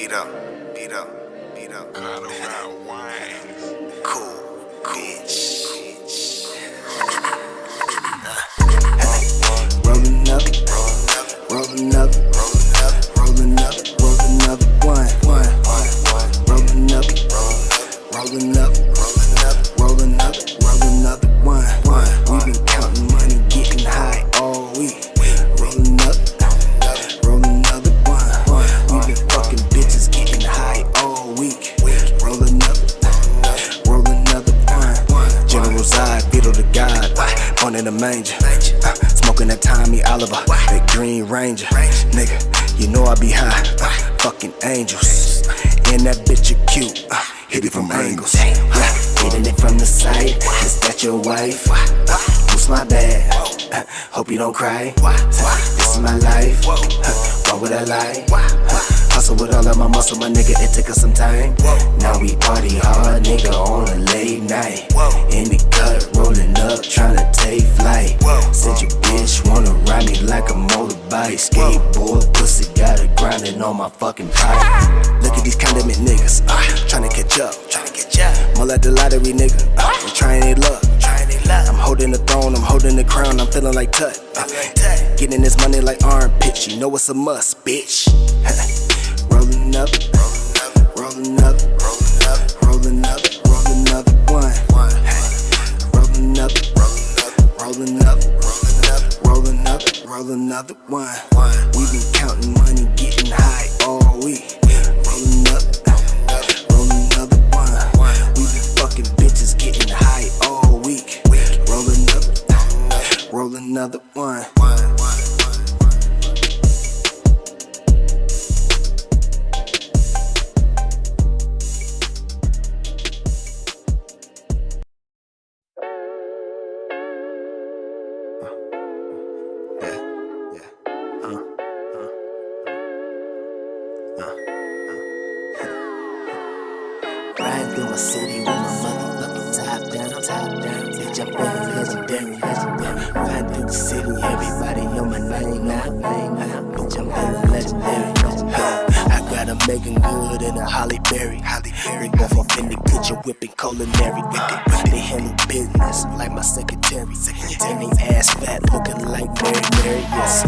Vito. Cool, bitch. Rolling up, rolling up, rolling up, rolling up, one. Rolling up, rolling up, rolling up, rolling up, one. We been counting money, getting high all week. Rolling up, rolling up, one. We been fucking bitches, getting high all week. Rolling up, one. General's eye, Vito the God, born in the manger. Smoking that Tommy Oliver, that Green Ranger. Nigga, you know I be high, fucking angels. And that bitch you cute, hit it from angles. Hitting it from the side, is that your wife? What's my bad? Hope you don't cry. This is my life, why would I lie? Hustle with all of my muscle, my nigga, it took us some time. Now we party hard, nigga, on a late night. In the cut, rolling up, tryna take flight. Said your bitch wanna ride me like a motorbike. Skateboard pussy, got it grinding on my fucking pipe. Look at these condiment niggas, tryna catch up. More like the lottery, nigga, they trying their luck. I'm holding the throne, I'm holding the crown, I'm feeling like Tut. Getting this money like armpits, you know it's a must, bitch. Rolling up, rolling up, rolling up, rolling up, one. Rolling up, rolling up, rolling up, rolling up, one. We been counting money, getting high all week. Rolling up, rolling up, one. We been fucking bitches, getting high all week. Rolling up, rolling another one. Riding through my city with my motherfucking top down. Bitch, I'm feeling legendary. Riding through the city, everybody know my name now. Bitch, I'm feeling legendary. I got a Megan Good and a Holly Berry. They both off in the kitchen whipping culinary. They handle business like my secretary. And they ass fat looking like Mary. Yes,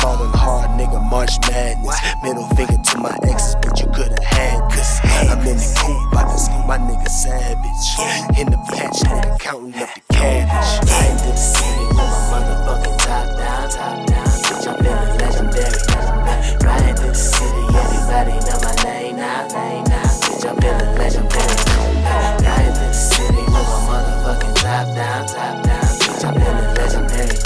falling hard, nigga, March Madness. Middle finger to my exes, but you could've had this. I'm in the coop, about to scoop my nigga savage. In the patch, nigga, counting up the cabbage. Riding to the city with my motherfucking top down. Bitch, I'm feeling legendary. Riding to the city, everybody know my name now. Bitch, I'm feeling legendary. Riding to the city with my motherfucking top down. Bitch, I'm feeling legendary.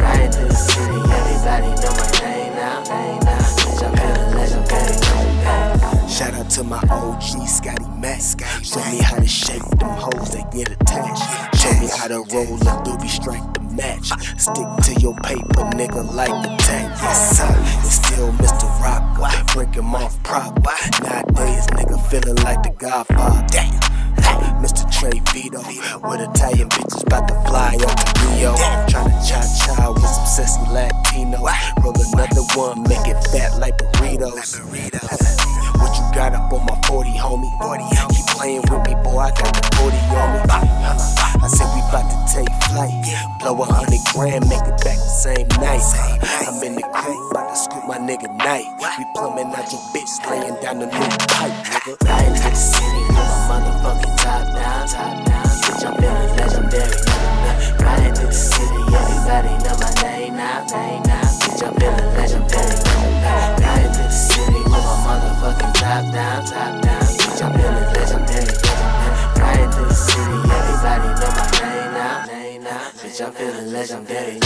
Riding to the city, everybody know my name now. Bitch, I'm feeling legendary. Shout out to my OG, Scotty Mac. Show me how to shake them hoes that get attached. Show me how to roll a doobie, strike the match. Stick to your paper, nigga, like the tank. Yes, sir, it's still Mr. Rock. Break him off prop. Nowadays, nigga, feeling like the Godfather. Damn. Mr. Trey Vito, with Italian bitches about to fly up to Rio. Tryna cha-cha with some sexy Latino. Roll another one, make it fat like burritos. What you got up on my 40, homie? Keep playing with me, boy, I got the 40 on me. I said we bout to take flight. Blow 100 grand, make it back the same night. I'm in the coupe, bout to scoop my nigga night. We plumbing out your bitch, laying down the new pipe, nigga. Riding to the city with my motherfucking top down. Bitch, I'm feeling legendary. Riding to the city, everybody know my name now. Bitch, I'm feeling legendary. Riding to the city with my motherfucking top down. Bitch, I'm feeling legendary. Riding to the city, everybody know my name now. Bitch, I'm feeling legendary.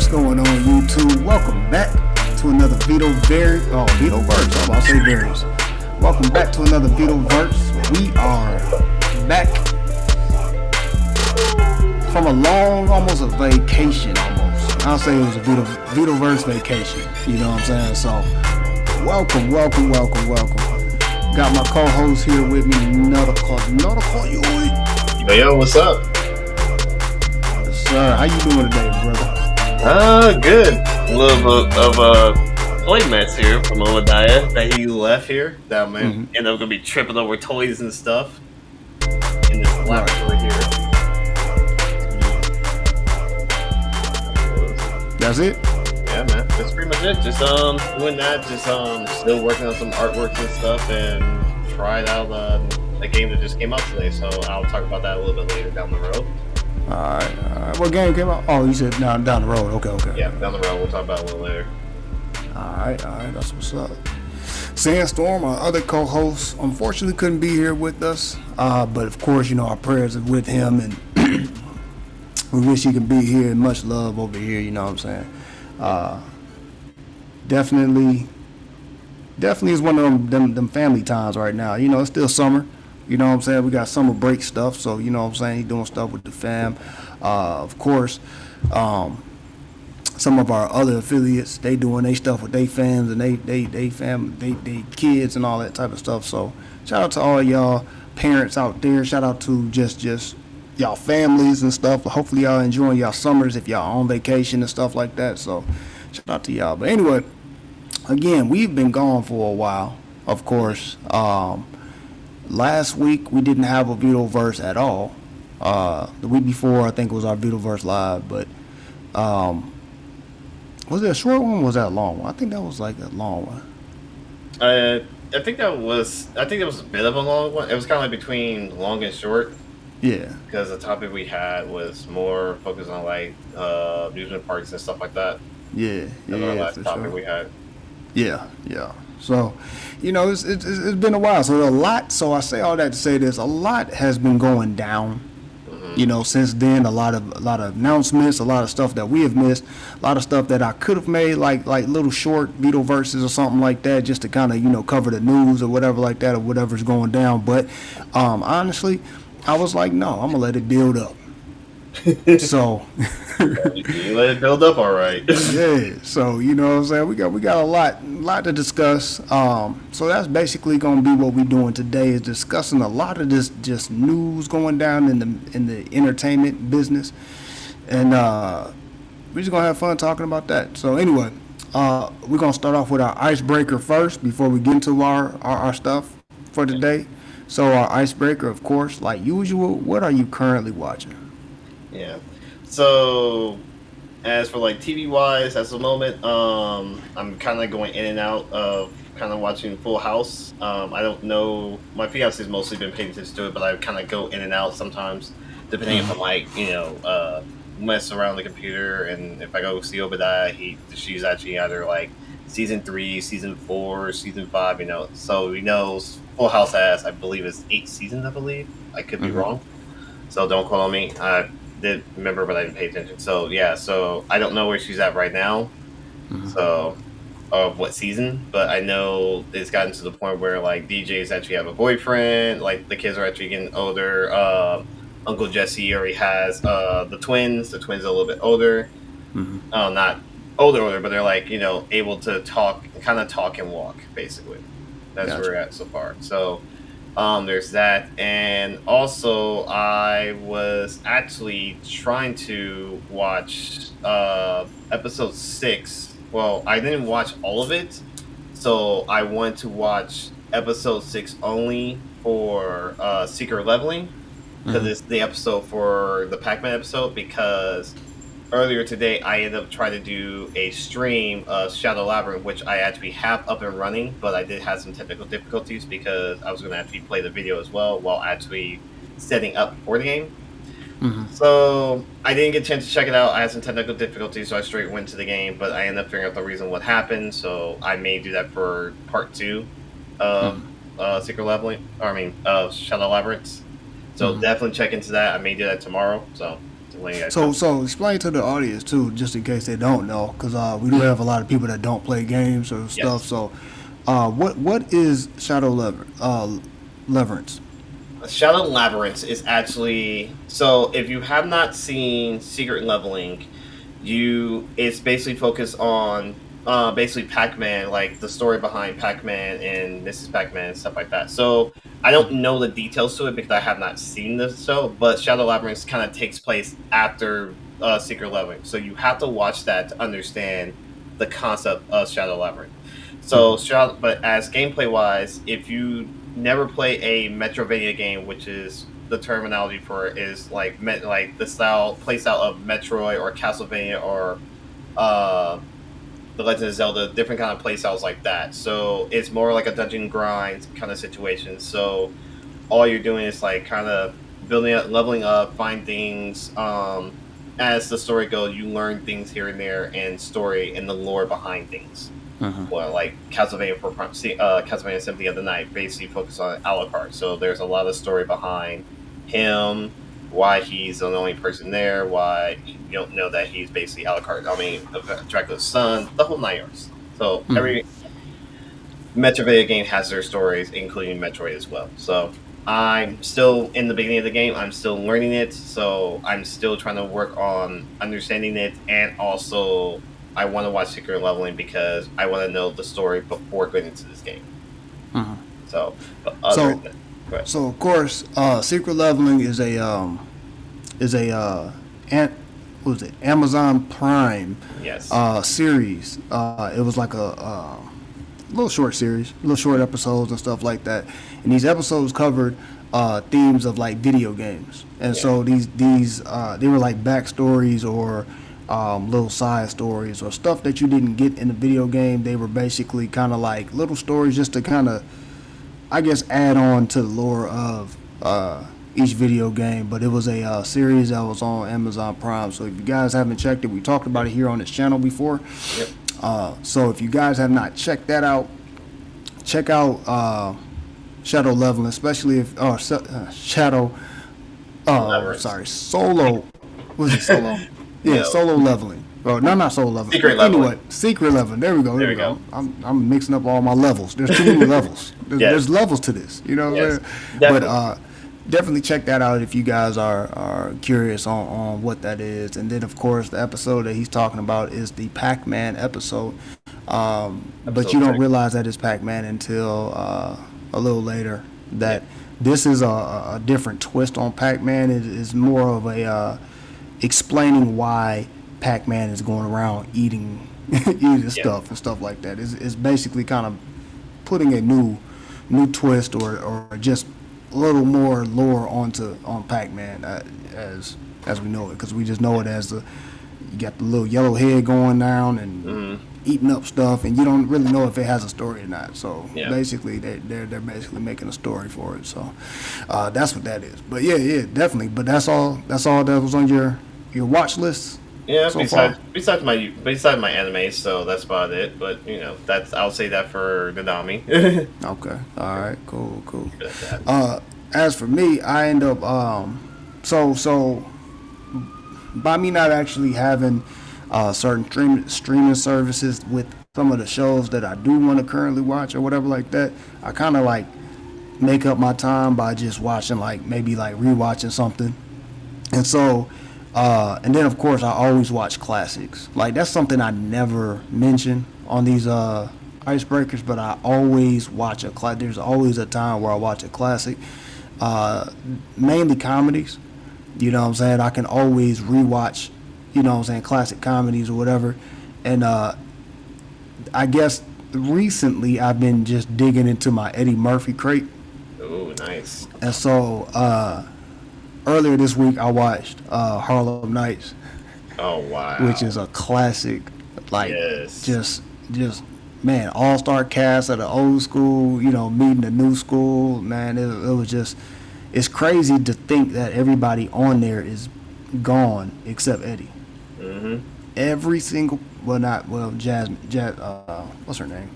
What's going on, YouTube? Welcome back to another VitoVerse. Oh, VitoVerse. I'm about to say Verse. Welcome back to another VitoVerse. We are back from a long, almost a vacation. I'll say it was a VitoVerse vacation. You know what I'm saying? So, welcome. Got my co-host here with me, Nautical. Yo, what's up? Sir, how you doing today, brother? Good. A little bit of playmates here from Obadiah that he left here. That man ended up gonna be tripping over toys and stuff in this laboratory here. That's it? Yeah, man. That's pretty much it. Just doing that. Just still working on some artwork and stuff, and tried out a game that just came out today. So I'll talk about that a little bit later down the road. All right. What game came out? Oh, you said down the road. Okay. Yeah, down the road. We'll talk about it a little later. All right. That's what's up. Sandstorm, our other co-host, unfortunately couldn't be here with us. But of course, our prayers are with him, and we wish he could be here. And much love over here. You know what I'm saying? Definitely is one of them family times right now. It's still summer. You know what I'm saying? We got summer break stuff, so you know what I'm saying? He's doing stuff with the fam. Of course, some of our other affiliates, they doing their stuff with their fans and they kids and all that type of stuff. So shout out to all y'all parents out there. Shout out to just y'all families and stuff. Hopefully y'all enjoying y'all summers if y'all on vacation and stuff like that. So shout out to y'all. But anyway, again, we've been gone for a while, of course. Last week we didn't have a VitoVerse at all. The week before I think it was our VitoVerse live, but was it a short one or was that a long one? I think that was like a long one. I think it was a bit of a long one. It was kind of like between long and short. Yeah. Because the topic we had was more focused on like amusement parks and stuff like that. Yeah. That's our last topic we had. Yeah. So, it's been a while. So I say all that to say this: a lot has been going down. Since then, a lot of announcements, a lot of stuff that we have missed, a lot of stuff that I could have made like little short VitoVerses or something like that, just to kind of cover the news or whatever like that or whatever's going down. But honestly, I was like, no, I'm gonna let it build up. So you let it build up, all right. Yeah. So you know what I'm saying, we got a lot to discuss. So that's basically gonna be what we're doing today, is discussing a lot of this just news going down in the entertainment business, and we're just gonna have fun talking about that. So anyway, we're gonna start off with our icebreaker first before we get into our stuff for today. So our icebreaker, of course, like usual, what are you currently watching? Yeah. So, as for like TV wise, at the moment, I'm kind of going in and out of kind of watching Full House. I don't know. My fiance's mostly been paying attention to it, but I kind of go in and out sometimes, depending if I'm like mess around the computer, and if I go see Obadiah, she's actually either like season 3, season 4, season 5. So he knows Full House has, I believe, it's 8 seasons. I believe I could be wrong, so don't quote me. I did remember, but I didn't pay attention. So yeah, so I don't know where she's at right now. So of what season, but I know it's gotten to the point where like DJs actually have a boyfriend, like the kids are actually getting older. Uncle Jesse already has the twins are a little bit older. Not older, but they're like able to talk and walk, basically. That's where we're at so far. So there's that. And also I was actually trying to watch episode 6. Well, I didn't watch all of it, so I wanted to watch episode 6 only for Secret Leveling, because it's the episode for the Pac-Man episode. Because earlier today I ended up trying to do a stream of Shadow Labyrinth, which I actually have up and running, but I did have some technical difficulties because I was going to actually play the video as well while actually setting up for the game. So I didn't get a chance to check it out. I had some technical difficulties, so I straight went to the game, but I ended up figuring out the reason what happened, so I may do that for part 2 of Secret Leveling, Shadow Labyrinth. So definitely check into that. I may do that tomorrow, so So explain to the audience too, just in case they don't know, because we do have a lot of people that don't play games or stuff. Yes. So, what is Shadow Leverance? Shadow Labyrinth is actually, so if you have not seen Secret Leveling, it's basically focused on basically Pac-Man, like the story behind Pac-Man and Mrs. Pac-Man and stuff like that. So I don't know the details to it because I have not seen the show, but Shadow Labyrinth kind of takes place after Secret Leveling. So you have to watch that to understand the concept of Shadow Labyrinth. So, but as gameplay wise, if you never play a Metrovania game, which is the terminology for it, is like the play style of Metroid or Castlevania or The Legend of Zelda, different kind of play styles like that. So it's more like a dungeon grind kind of situation. So all you're doing is like kind of building up, leveling up, find things. As the story goes, you learn things here and there, and story and the lore behind things. Well, like Castlevania Castlevania Symphony of the Night basically focus on Alucard. So there's a lot of story behind him, why he's the only person there, why you don't know that he's basically Alucard. I mean, Dracula's son, the whole 9 yards. So every Metrovania game has their stories, including Metroid as well. So I'm still in the beginning of the game. I'm still learning it. So I'm still trying to work on understanding it, and also I want to watch Secret Leveling because I want to know the story before going into this game. So of course, Secret Leveling is what was it, Amazon Prime series. It was like a little short series, little short episodes and stuff like that. And these episodes covered themes of like video games, and so these they were like backstories or little side stories or stuff that you didn't get in the video game. They were basically kind of like little stories just to kind of, I guess, add on to the lore of each video game. But it was a series that was on Amazon Prime. So if you guys haven't checked it, we talked about it here on this channel before. So if you guys have not checked that out, check out Shadow Leveling, especially if Solo. Was it Solo? Yeah, Solo Leveling. Oh, no, not Solo Leveling. Secret Leveling. Anyway, Secret Leveling. There we go. There we go. I'm mixing up all my levels. There's too many levels. There's levels to this. You know what I'm saying? Definitely. But definitely check that out if you guys are curious on what that is. And then, of course, the episode that he's talking about is the Pac-Man episode. But you don't realize that it's Pac-Man until a little later. That this is a different twist on Pac-Man. It is more of a explaining why Pac-Man is going around eating stuff and stuff like that. It's basically kind of putting a new twist or just a little more lore on Pac-Man as we know it, because we just know it as you got the little yellow head going down and eating up stuff, and you don't really know if it has a story or not. So basically they're basically making a story for it. So that's what that is. But yeah, definitely. But that's all that was on your watch list. Yeah, besides my anime, so that's about it. But I'll say that for Nanami. Okay, all right, cool. As for me, I end up so by me not actually having certain streaming services with some of the shows that I do want to currently watch or whatever like that, I kind of like make up my time by just watching maybe rewatching something, and so. And then, of course, I always watch classics. Like, that's something I never mention on these icebreakers, but I always watch a classic. There's always a time where I watch a classic. Mainly comedies. You know what I'm saying? I can always rewatch, classic comedies or whatever. And I guess recently I've been just digging into my Eddie Murphy crate. Oh, nice. And so... earlier this week, I watched Harlem Nights. Oh wow! Which is a classic, just man, all-star cast of the old school, meeting the new school. Man, it was just, it's crazy to think that everybody on there is gone except Eddie. Every single, Jasmine, what's her name?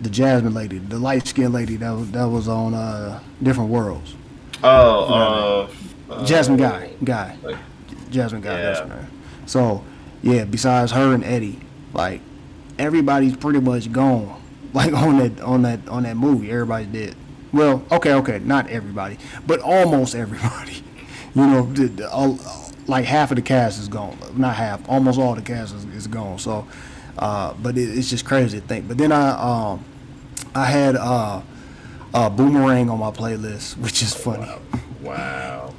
The Jasmine lady, the light-skinned lady that was on Different Worlds. Jasmine Guy. Like, Jasmine Guy, that's her yeah. name. So, yeah, besides her and Eddie, like, everybody's pretty much gone. Like, on that movie, everybody's dead. Well, okay, not everybody, but almost everybody. You know, like half of the cast is gone. Not half, almost all the cast is gone. So, but it's just crazy to think. But then I had Boomerang on my playlist, which is funny. Wow.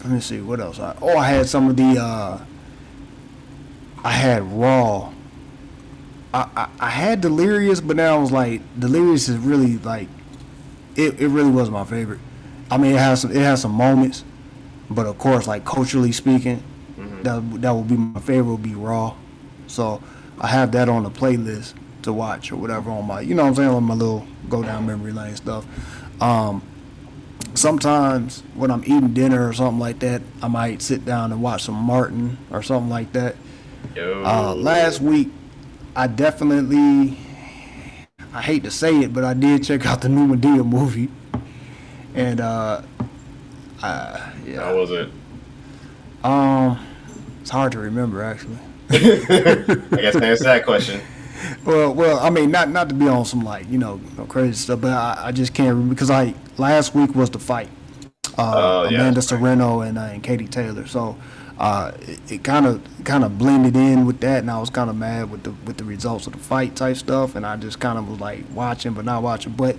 Let me see what else. I had some of the. I had Raw. I had Delirious, but now I was like, Delirious is really like, it really was my favorite. I mean, it has some moments, but of course, like culturally speaking, that would be my favorite. Would be Raw. So I have that on the playlist to watch or whatever on my, you know what I'm saying, on my little go down memory lane stuff. Sometimes when I'm eating dinner or something like that, I might sit down and watch some Martin or something like that. Last week, I definitely, I hate to say it, but I did check out the new Medea movie. And, yeah. How was it? It's hard to remember, actually. I guess to answer that question. Well, I mean, not to be on some, like, no crazy stuff, but I just can't remember, because last week was the fight. Amanda Serrano and Katie Taylor. So, it kind of blended in with that, and I was kind of mad with the results of the fight type stuff, and I just kind of was like watching but not watching. But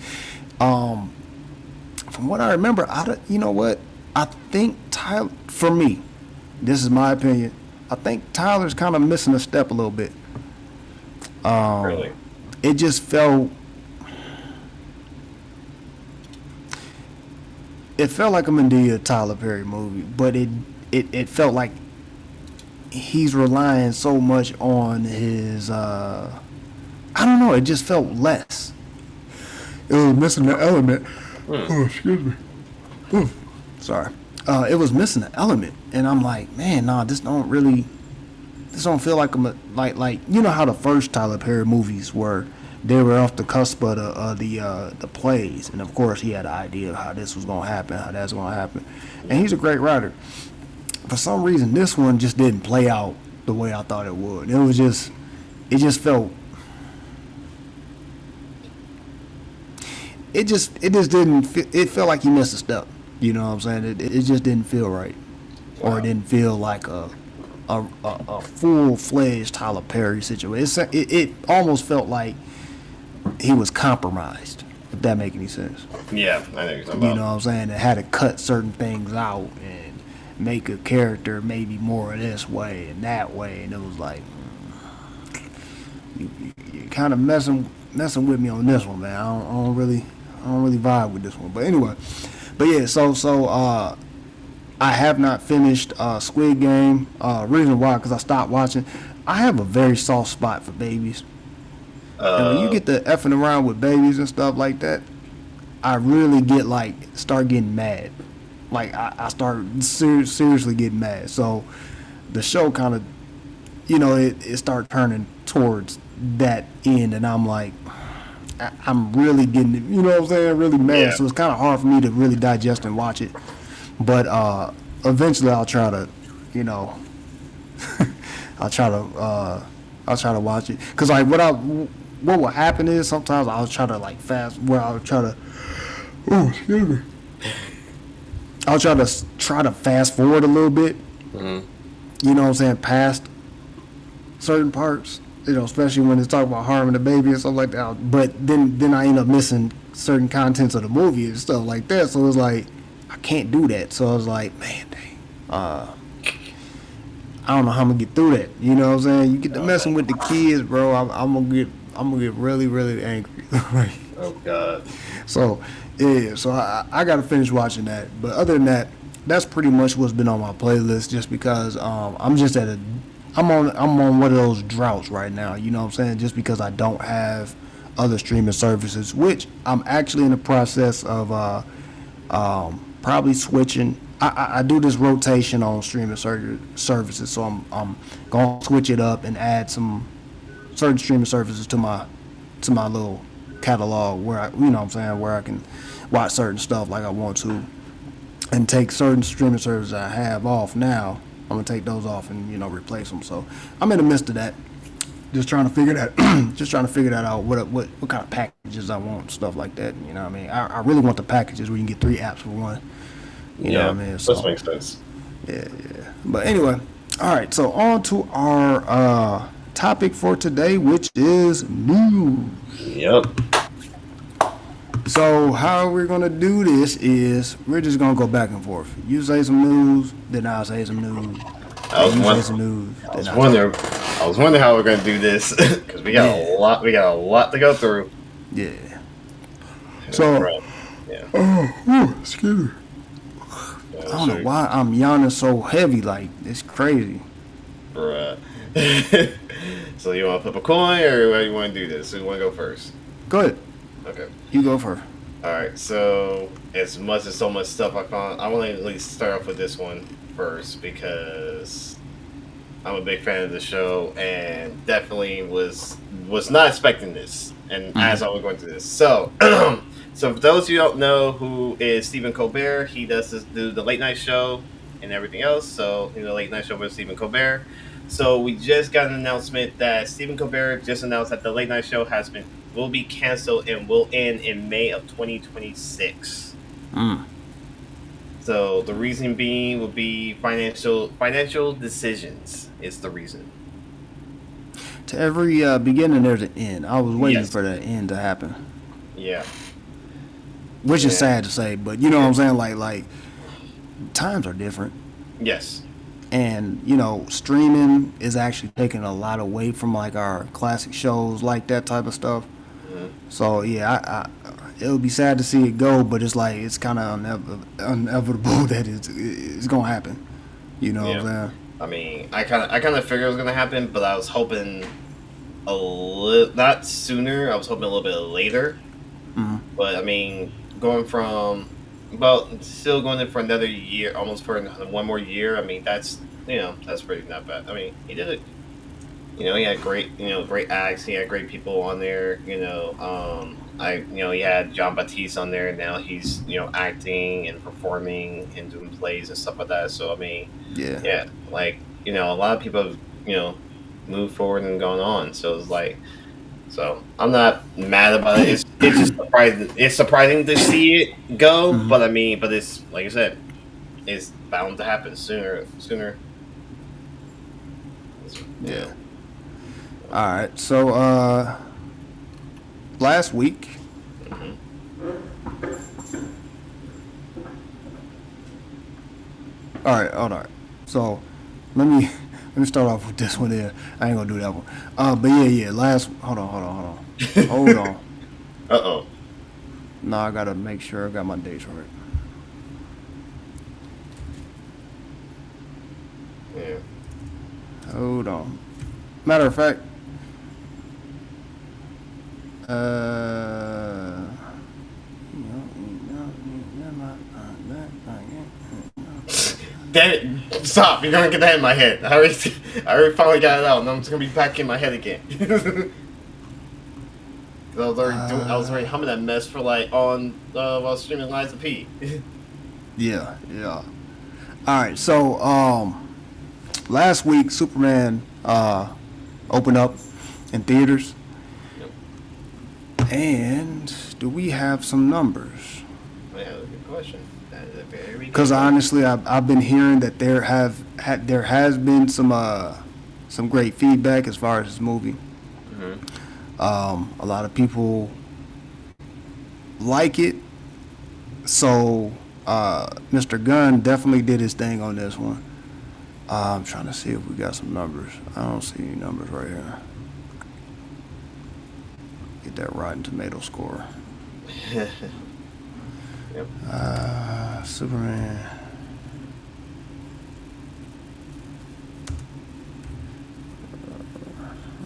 from what I remember, you know what? I think Tyler, for me, this is my opinion, I think Tyler's kind of missing a step a little bit. Really? It just felt like a Medea Tyler Perry movie, but it felt like he's relying so much on his I don't know, it just felt less. It was missing the element. Oh, excuse me. Sorry. It was missing the element, and I'm like, man, nah, this don't feel like like you know how the first Tyler Perry movies were. They were off the cusp of the plays, and of course he had an idea of how this was gonna happen, how that's gonna happen, and he's a great writer. For some reason, this one just didn't play out the way I thought it would. It just felt. It didn't. It felt like he missed a step. You know what I'm saying? It just didn't feel right, or it didn't feel like a full-fledged Tyler Perry situation. It almost felt like he was compromised, if that make any sense. Yeah, I know what you're talking about. You know what I'm saying? It had to cut certain things out and make a character maybe more this way and that way, and it was like, you kind of messing with me on this one, man. I don't really vibe with this one. But anyway, yeah. So I have not finished Squid Game. Reason why, because I stopped watching. I have a very soft spot for babies. And when you get to effing around with babies and stuff like that, I really start getting mad. Like, I start seriously getting mad. So the show kind of, it started turning towards that end, and I'm like, I'm really getting, you know what I'm saying, really mad. Yeah. So it's kind of hard for me to really digest and watch it. But eventually I'll try to, I'll try to watch it. Cause like what will happen is sometimes I'll try to like fast. Where I'll try to, excuse me. I'll try to fast forward a little bit. Mm-hmm. You know what I'm saying, past certain parts. Especially when it's talking about harming the baby and stuff like that. But then I end up missing certain contents of the movie and stuff like that. So it's like, I can't do that. So I was like, man, dang. I don't know how I'm gonna get through that. You know what I'm saying? You get to messing with the kids, bro. I'm gonna get really, really angry. Oh God. So yeah. So I gotta finish watching that. But other than that, that's pretty much what's been on my playlist. Just because I'm on one of those droughts right now, you know what I'm saying? Just because I don't have other streaming services, which I'm actually in the process of probably switching. I do this rotation on streaming services, so I'm going to switch it up and add some certain streaming services to my little catalog where I, you know what I'm saying, where I can watch certain stuff like I want to, and take certain streaming services I have off now. I'm gonna take those off and replace them. So I'm in the midst of that. Just trying to figure that out. What kind of packages I want, stuff like that. You know what I mean? I really want the packages where you can get 3 apps for one. You know what I mean? So, that makes sense. Yeah. But anyway, all right. So on to our topic for today, which is news. Yep. So how we're gonna do this is we're just gonna go back and forth. You say some news, then I'll say some news. I was wondering how we're gonna do this because we got a lot. We got a lot to go through. Yeah. So. Right. Yeah. Oh, excuse me. I don't know why I'm yawning so heavy. Like, it's crazy. Bruh. So you want to flip a coin, or how you want to do this? Who want to go first? Go ahead. Okay. You go first. All right. So as much as so much stuff I want to at least start off with this one first because I'm a big fan of the show and definitely was not expecting this. And as I was going through this, so. So for those of you who don't know who is Stephen Colbert, he does do the late night show and everything else. So the late night show with Stephen Colbert. So we just got an announcement that Stephen Colbert just announced that the late night show will be canceled and will end in May of 2026. So the reason being will be financial decisions is the reason. To every beginning, there's an end. I was waiting for that end to happen. Yeah. Which is sad to say, but you know what I'm saying? Like times are different. Yes. And, streaming is actually taking a lot away from like our classic shows, like that type of stuff. Mm-hmm. So yeah, it would be sad to see it go, but it's like it's kind of inevitable that it's gonna happen. You know what I'm saying? I mean, I kind of figured it was gonna happen, but I was hoping a little not sooner. I was hoping a little bit later. Mm-hmm. But I mean, still going in for another year, almost for one more year. I mean, that's pretty not bad. I mean, he did it. He had great acts. He had great people on there. He had John Batiste on there. Now he's acting and performing and doing plays and stuff like that. So I mean, like a lot of people have moved forward and gone on. So it's like. So I'm not mad about it. It's just surprising. It's surprising to see it go, but I mean, it's like I said, it's bound to happen sooner. Yeah. All right. So last week. All right. So let me start off with this one here. I ain't gonna do that one. But yeah. Hold on. Hold on. Uh-oh. No, I gotta make sure I got my dates right. Yeah. Hold on. Matter of fact, Damn it. Stop. You're gonna get that in my head. I already finally got it out, and I'm just gonna be back in my head again. I was already humming that mess for while streaming Lies of P. Yeah. All right, so last week Superman opened up in theaters. Yep. And do we have some numbers? Yeah, that's a good question. That is a very good question. Because honestly, I've been hearing that there has been some great feedback as far as this movie. Mm-hmm. A lot of people like it, so Mr. Gunn definitely did his thing on this one. I'm trying to see if we got some numbers. I don't see any numbers right here. Get that Rotten Tomato score. Yep. Superman.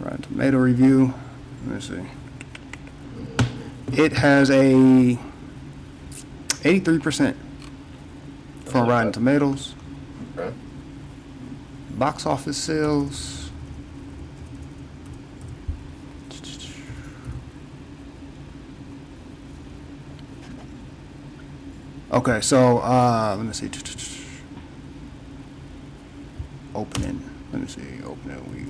Rotten Tomato review. Let me see. It has a 83% from Rotten Tomatoes. Okay. Box office sales. Okay, so let me see. Opening. Let me see. Opening week.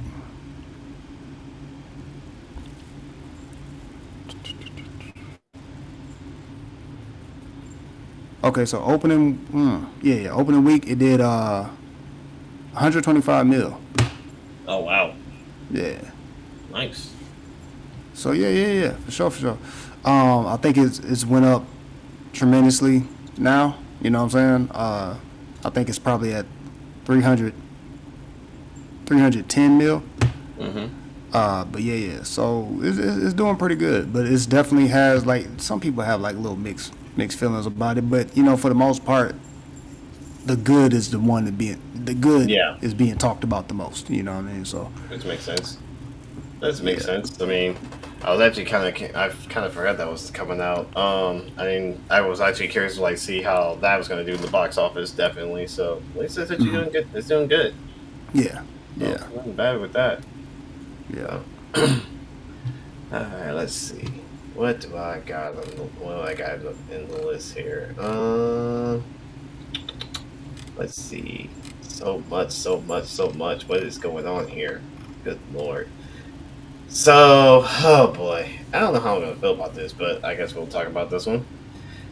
Okay, so opening week it did 125 mil. Oh wow, Yeah. nice. So yeah, for sure. I think it's went up tremendously now. You know what I'm saying? I think it's probably at 300, 310 mil. Mm-hmm. But yeah. So it's doing pretty good. But it's definitely has like some people have like little mixed feelings about it. But you know, for the most part, the good is Yeah, is being talked about the most. You know what I mean? So which makes sense. That makes yeah. sense. I mean, I was actually I kind of forgot that was coming out. I mean, I was actually curious to like see how that was going to do in the box office. Definitely. So at least it's actually Mhm. doing good. It's doing good. Yeah. So Yeah. nothing bad with that. Yeah. So, all right, let's see. What do I got what do I got in the list here? Let's see. So much. What is going on here? Good lord. So, oh boy, I don't know how I'm gonna feel about this, but I guess we'll talk about this one.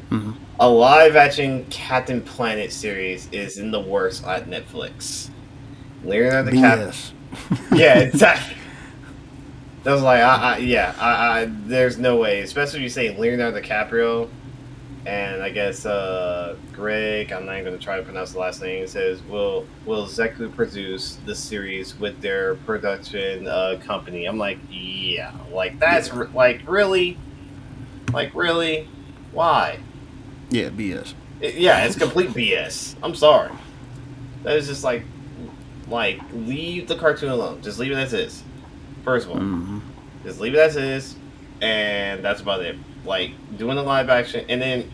Hmm. A live action Captain Planet series is in the works at Netflix. Leonardo DiCaprio. BS. Yeah, exactly. That was like, there's no way, especially if you say Leonardo DiCaprio, and I guess Greg, I'm not even going to try to pronounce the last name. It says, "Will Zeku produce the series with their production company?" I'm like, yeah, like that's Yeah. like really, why? Yeah. BS. Yeah, it's complete BS. I'm sorry. That is just like leave the cartoon alone. Just leave it as is. First of all, Hmm. just leave it as is, and that's about it. Like doing the live action, and then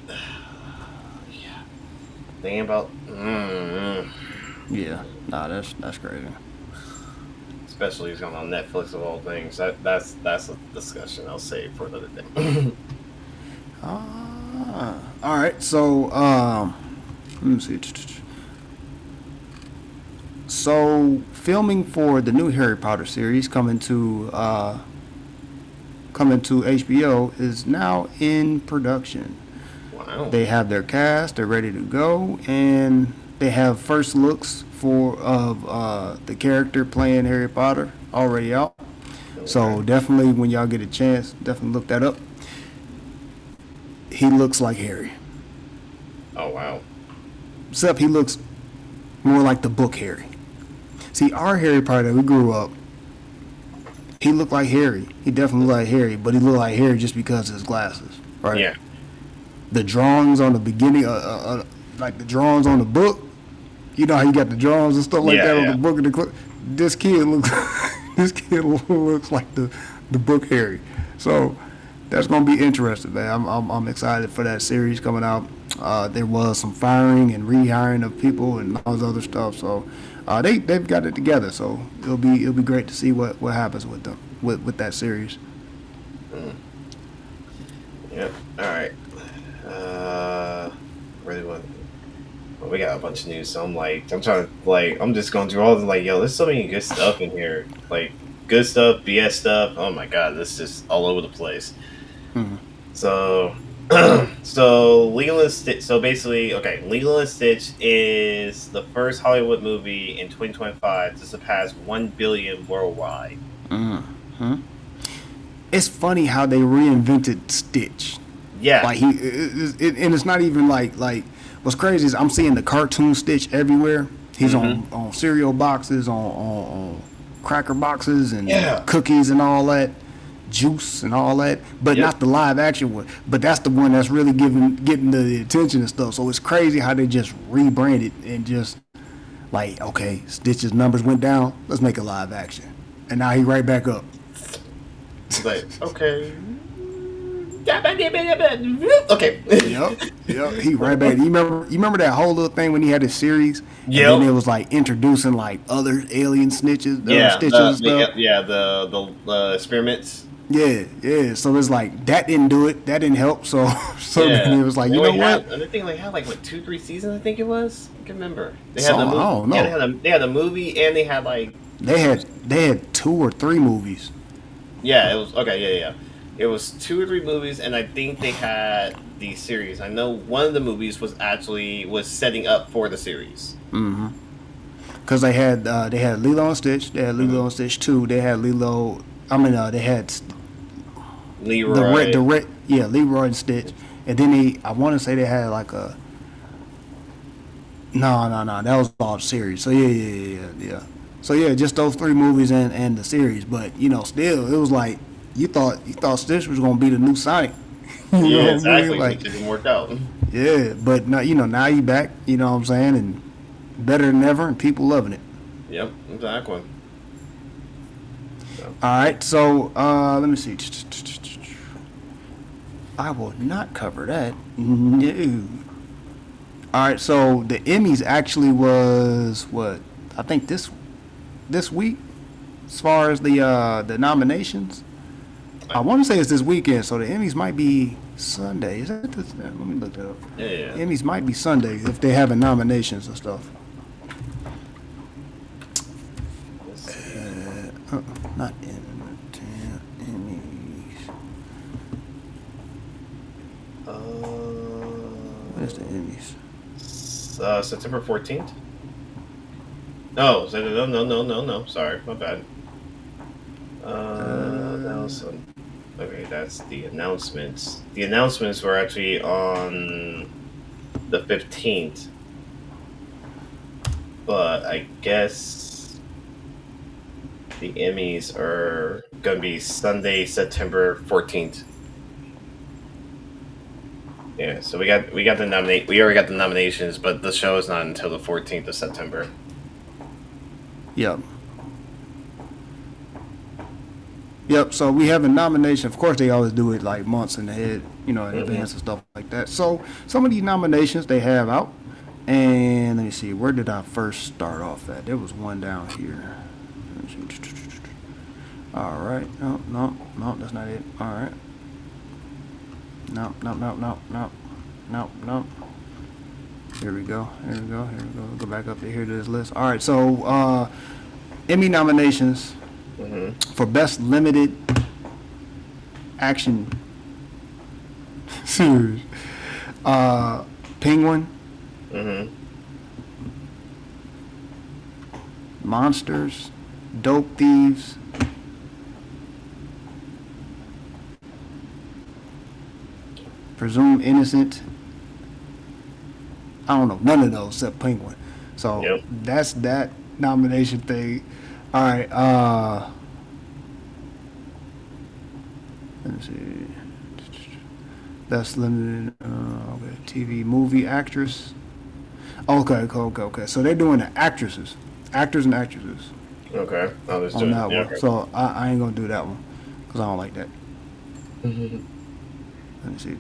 yeah, thinking about Yeah. Nah, that's crazy. especially it's going on Netflix of all things. That's a discussion I'll save for another day. All right. So let me see. So filming for the new Harry Potter series coming to HBO is now in production. Wow. They have their cast, they're ready to go, and they have first looks of the character playing Harry Potter already out. Okay. So definitely, when y'all get a chance, definitely look that up. He looks like Harry, Oh wow. except he looks more like the book Harry. See, our Harry Potter, we grew up, he looked like Harry. He definitely looked like Harry, but he looked like Harry just because of his glasses, right? Yeah. The drawings on the beginning, like the drawings on the book. You know how you got the drawings and stuff like Yeah. that on the Yeah. book and the clip. This kid looks, this kid looks like the book Harry. So that's gonna be interesting, man. I'm excited for that series coming out. There was some firing and rehiring of people and all this other stuff. So they've got it together. So it'll be great to see what happens with them with that series. Mm. Yep. All right. Really want. Well, we got a bunch of news, so I'm trying to I'm just going through all the yo. There's so many good stuff in here, like good stuff, BS stuff. Oh my god, this is just all over the place. Mhm. So, so Lilo and Stitch. So basically, okay, Lilo and Stitch is the first Hollywood movie in 2025 to surpass 1 billion worldwide. Mhm. It's funny how they reinvented Stitch. Yeah. Like and it's not even like what's crazy is I'm seeing the cartoon Stitch everywhere. He's Mm-hmm. on cereal boxes, on cracker boxes and Yeah. cookies and all that, juice and all that, but Yep. not the live action one. But that's the one that's really getting the attention and stuff. So it's crazy how they just rebranded and just like, okay, Stitch's numbers went down, let's make a live action, and now he right back up. It's like okay. Okay. Yep. He right back. You remember that whole little thing when he had his series, and then Yep. it was like introducing like other alien snitches, Yeah. stitches and stuff. The experiments. Yeah. So it's like that didn't do it. That didn't help. So Yeah. then it was like, you know what? And I think they had like what 2-3 seasons. I think it was. I can remember. They had So, the movie. I don't know. Yeah, they had a movie, and they had like. They had 2 or 3 movies. Yeah, it was okay. Yeah. It was 2 or 3 movies, and I think they had the series. I know one of the movies was setting up for the series. Mm-hmm. Because they had Lilo and Stitch. They had Lilo and Stitch 2. They had Lilo. They had Leroy. Leroy and Stitch. And then I want to say they had like a. No. That was all the series. So yeah. So yeah, just those 3 movies and the series. But still, it was like you thought Stitch was gonna be the new Sonic. Yeah, exactly. Like, It didn't work out. yeah, but now now you back. You know what I'm saying, and better than ever, and people loving it. Yep, exactly. All right, so let me see. I will not cover that. No. All right, so the Emmys actually was what I think this week, as far as the nominations. I want to say it's this weekend, so the Emmys might be Sunday. Is that this? Let me look that up. Yeah. Emmys might be Sunday if they have nominations and stuff. Not Emmys. Where's the Emmys? September 14th. No, no. Sorry, my bad. That was okay. That's the announcements. The announcements were actually on the 15th, but I guess the Emmys are gonna be Sunday, September 14th. Yeah, so we got the nominate. We already got the nominations, but the show is not until the 14th of September. Yep. So we have a nomination. Of course, they always do it like months in ahead, in advance and stuff like that. So some of these nominations they have out, and let me see, where did I first start off at? There was one down here. All right. No, that's not it. All right. No. Here we go. Go back up to here to this list. All right. So Emmy nominations. For best limited action series, Penguin, Monsters, Dope Thieves, Presumed Innocent. I don't know none of those except Penguin. So that's that nomination thing. All right. Let me see. That's limited. Okay. TV, movie, actress. Okay. So they're doing the actors and actresses. Okay. I'll just on that one. Okay. So I ain't gonna do that one because I don't like that. Let me see.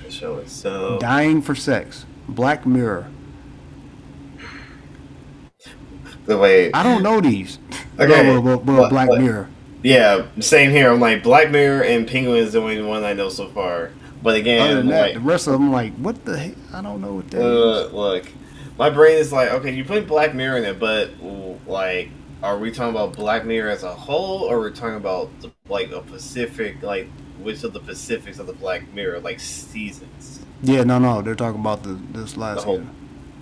Show it. So Dying for Sex, Black Mirror. The way I don't know these. Okay, Black Mirror. Yeah, same here. I'm like Black Mirror and Penguin is the only one I know so far. But again, other than that, like, the rest of them, like, what the heck? I don't know what that is. Look, my brain is like, okay, you put Black Mirror in it, but like, are we talking about Black Mirror as a whole, or are we talking about like a Pacific, like which of the Pacifics of the Black Mirror, like seasons? Yeah, no, they're talking about this last season.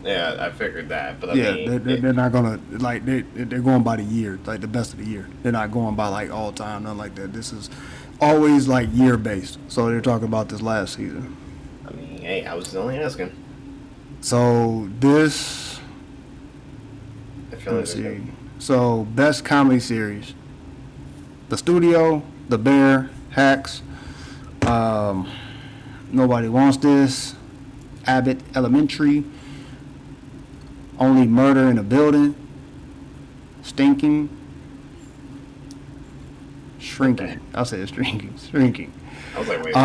Yeah, I figured that, but I mean, they're not gonna like they're going by the year, like the best of the year. They're not going by like all time, nothing like that. This is always like year based. So they're talking about this last season. I mean, hey, I was only asking. So this, let's see. So best comedy series: The Studio, The Bear, Hacks, Nobody Wants This, Abbott Elementary, Only Murder in a Building, Stinking, Shrinking. Okay. I'll say it's Shrinking. I was like, wait.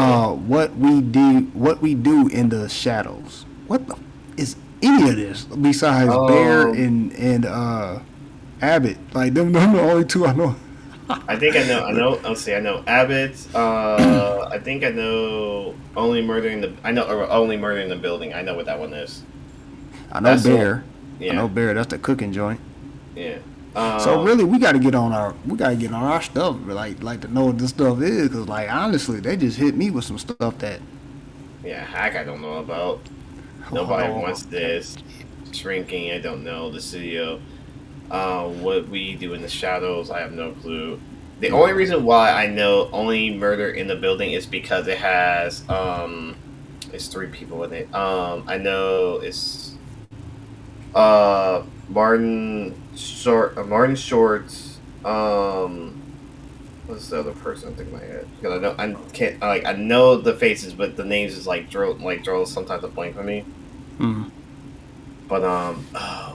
What we do in the shadows. What the is any of this besides Bear and Abbott? Like them the only two I know. I think I know. I know. Let's see. I know Abbott. I think I know Only Murder in the. I know Only Murder in the Building. I know what that one is. I know That's the one. Bear. I Yeah. know Bear. That's the cooking joint. Yeah. So really, we got to get on our stuff, like to know what this stuff is, cause like honestly, they just hit me with some stuff that Yeah. Hack. I don't know about. Nobody oh, wants this. Shrinking. I don't know. The studio. What we do in the shadows. I have no clue. The only reason why I know Only Murder in the Building is because it has it's three people in it. I know it's Martin Short. What's the other person I think in my head? Because I can't I know the faces, but the names is draw sometimes a blank for me. mm, But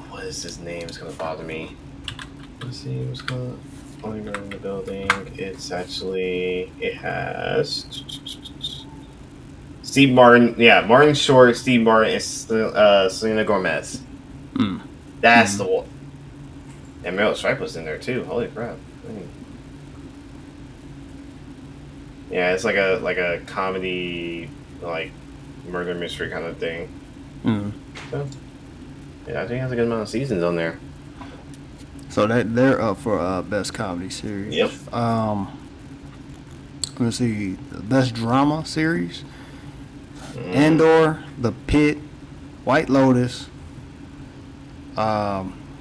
what is his name? It's gonna bother me. Let's see what's going. Only Murder in the Building. It has Steve Martin. Yeah, Martin Short, Steve Martin, and Selena Gomez. mm, That's mm. the one. And Meryl Streep was in there too. Holy crap! Yeah, it's like a comedy, like murder mystery kind of thing. Mm. So, yeah, I think it has a good amount of seasons on there. So they're up for best comedy series. Yep. Let's see, the best drama series: Mm. Andor, The Pit, White Lotus,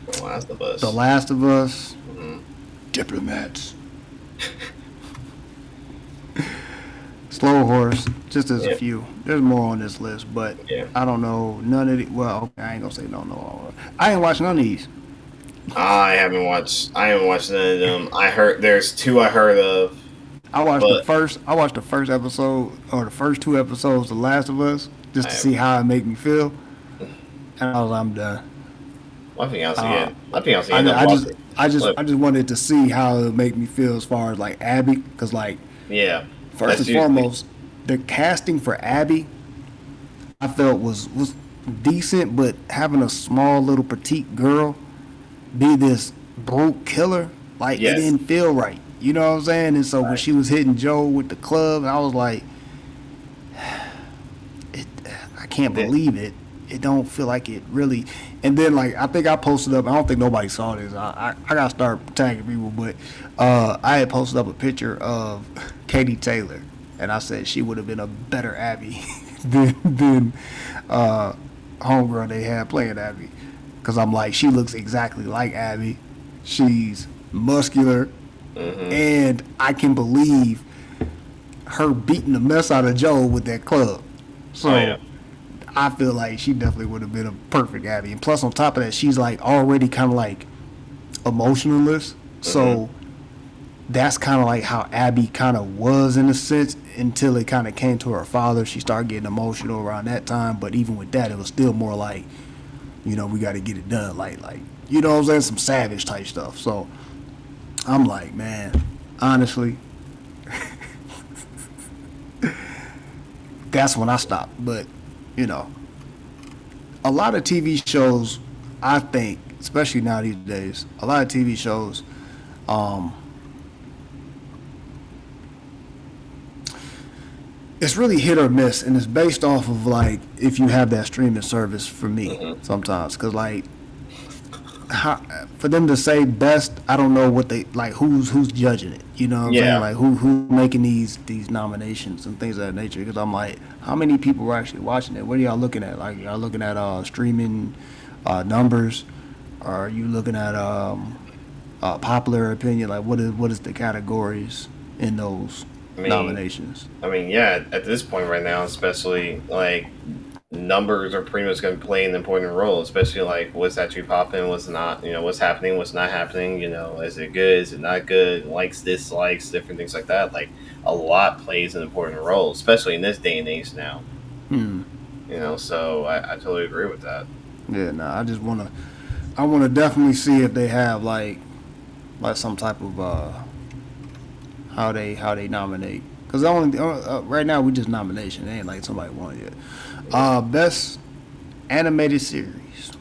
The Last of Us. The Last of Us, Mm-hmm. Diplomats, Slow Horse. Just as a Yep. few. There's more on this list, but Yeah. I don't know none of the. Well, I ain't gonna say don't know all of them. I ain't watched none of these. I haven't watched. I haven't watched none of them. I heard there's two I heard of, I watched the but first. I watched the first episode or the first two episodes of The Last of Us just I to have. see how it make me feel, and I'm done. I think I'll see Uh, it. I think I'll see I, it. I just Walker. I just Look, I just wanted to see how it make me feel as far as like Abby, because like yeah, first that's and usually foremost, the casting for Abby I felt was decent, but having a small little petite girl be this brute killer, like it yes. didn't feel right. You know what I'm saying? And so when Right. she was hitting Joe with the club, I was like, it, I can't The- believe it. It don't feel like it really. And then like I think I posted up. I don't think nobody saw this. I gotta start tagging people, but I had posted up a picture of Katie Taylor, and I said she would have been a better Abby than homegirl they had playing Abby, because I'm like she looks exactly like Abby. She's muscular, Mhm. and I can believe her beating the mess out of Joe with that club. So Oh yeah. I feel like she definitely would have been a perfect Abby. And plus, on top of that, she's like already kind of like emotionalist. So that's kind of like how Abby kind of was in a sense until it kind of came to her father. She started getting emotional around that time. But even with that, it was still more like, we got to get it done. Like, you know what I'm saying? Some savage type stuff. So I'm like, man, honestly, that's when I stopped. But, a lot of TV shows, I think, especially now these days, a lot of TV shows, it's really hit or miss, and it's based off of like if you have that streaming service. For me, sometimes, because like how, for them to say best, I don't know what they like. Who's judging it? You know what I'm Yeah. saying? Like who's making these naminations and things of that nature? Because I'm like, how many people are actually watching it? What are y'all looking at? Like, y'all looking at streaming numbers? Or are you looking at popular opinion? Like, what is the categories in those I mean, nominations? yeah. At this point right now, especially like numbers are pretty much going to play an important role. Especially like what's actually popping, what's not. What's happening, what's not happening. Is it good? Is it not good? Likes, dislikes, different things like that. Like a lot plays an important role, especially in this day and age now. Hmm. So I totally agree with that. Yeah, no, I wanna definitely see if they have like some type of how they nominate. Cause only right now we just nomination. It ain't like somebody won yet. Best animated series: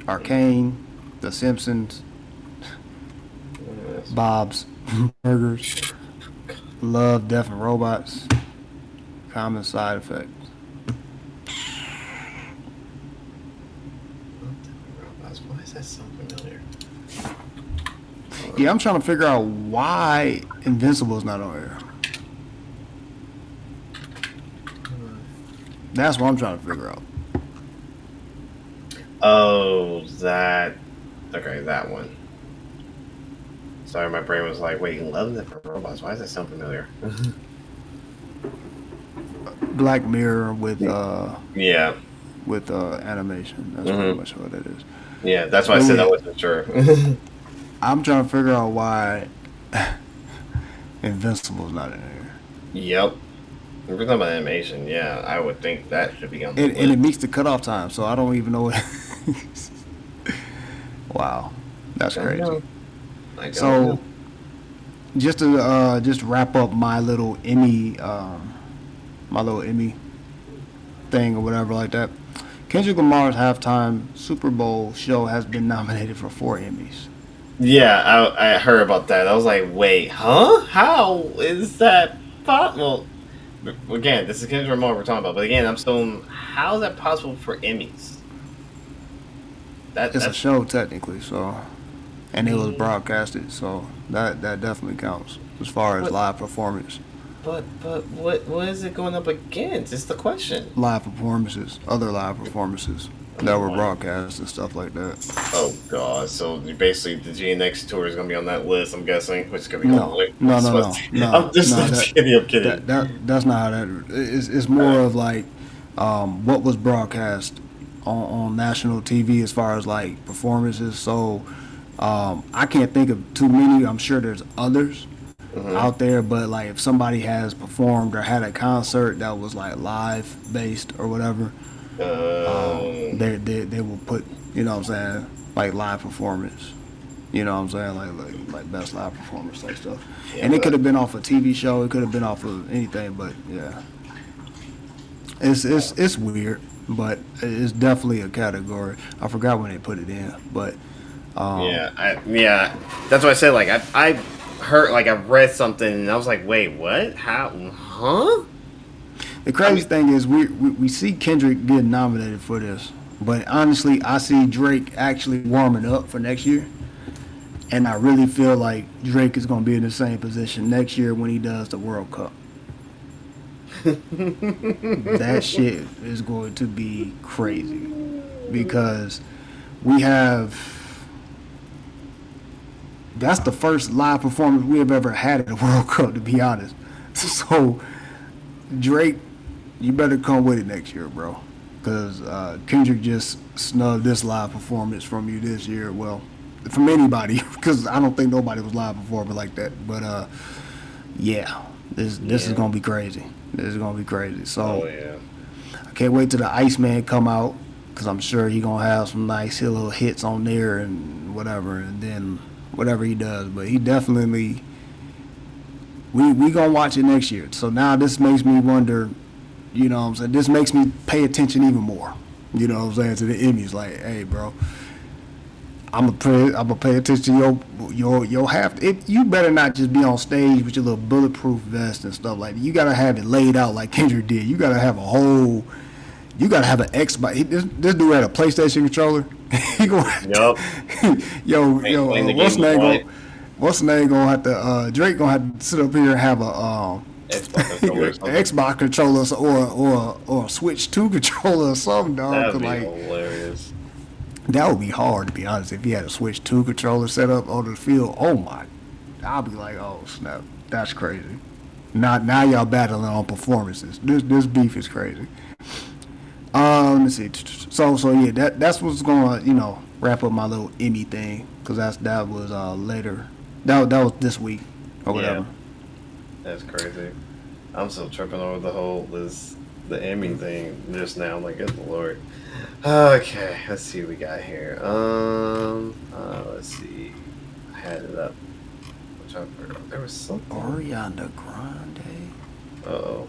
Arcane, The Simpsons, Bob's Burgers. Love, Death, and Robots. Common side effects. Why is that so familiar? Yeah, I'm trying to figure out why Invincible's not on here. That's what I'm trying to figure out. Oh, that. Okay, that one. Sorry, my brain was like, wait, Love, Death, and Robots. Why does that sound familiar? Black Mirror with Yeah. with animation. That's pretty much what it is. Yeah, that's why I said I wasn't sure. I'm trying to figure out why Invincible's not in here. Yep. If we're talking about animation, yeah, I would think that should be on the list. And it meets the cutoff time, so I don't even know what. Wow, that's crazy. I don't So, know. just to just wrap up my little Emmy thing or whatever like that. Kendrick Lamar's halftime Super Bowl show has been nominated for 4 Emmys. Yeah, I heard about that. I was like, wait, huh? How is that possible? Well, again, this is Kendrick Lamar we're talking about, but again, I'm still, how is that possible for Emmys? It's a show technically, so, and it was broadcasted, so that definitely counts as far as live performance. But what is it going up against? It's the question. Live performances, other live performances that were broadcast and stuff like that. Oh god! So basically, the GNX tour is gonna be on that list. I'm guessing, which is gonna be No. I'm just kidding. I'm kidding. That's not how that. It's more of like what was broadcast on national TV as far as like performances. So I can't think of too many. I'm sure there's others out there, but like if somebody has performed or had a concert that was like live based or whatever, they will put, you know what I'm saying, like live performance. You know what I'm saying, like best live performance type stuff. Yeah, and it could have been off a TV show. It could have been off of anything, but yeah, it's weird, but it's definitely a category. I forgot when they put it in, but yeah, that's what I said. Like I heard, like I read something, and I was like, wait, what? How? Huh? The crazy thing is we see Kendrick getting nominated for this, but honestly, I see Drake actually warming up for next year, and I really feel like Drake is going to be in the same position next year when he does the World Cup. That shit is going to be crazy because that's the first live performance we have ever had at the World Cup, to be honest. So, Drake, you better come with it next year, bro. Because Kendrick just snubbed this live performance from you this year. Well, from anybody, because I don't think nobody was live performing like that. But, yeah, this is going to be crazy. This is going to be crazy. So, I can't wait till the Iceman come out, because I'm sure he's going to have some nice little hits on there and whatever. And then whatever he does, but he definitely we gonna watch it next year. So now this makes me wonder, you know what I'm saying, this makes me pay attention even more, you know what I'm saying, to the Emmys. Like, hey bro, I'm gonna pay attention to your half. You better not just be on stage with your little bulletproof vest and stuff like that. You gotta have it laid out like Kendrick did. You gotta have an Xbox. This dude had a PlayStation controller. Yup. What's the name gonna have to Drake gonna have to sit up here and have a Xbox controller or a Switch 2 controller or something, dog. That'd be like, hilarious. That would be hard, to be honest, if he had a Switch 2 controller set up on the field. Oh my, I'll be like, oh snap, that's crazy. Now y'all battling on performances. This beef is crazy. Let me see. So yeah, that's what's gonna wrap up my little Emmy thing, because that was later. That was this week or whatever. Yeah. That's crazy. I'm still tripping over the Emmy thing just now. I'm like, good lord. Okay, let's see what we got here. Let's see. I had it up. There was something. Ariana Grande. Uh-oh.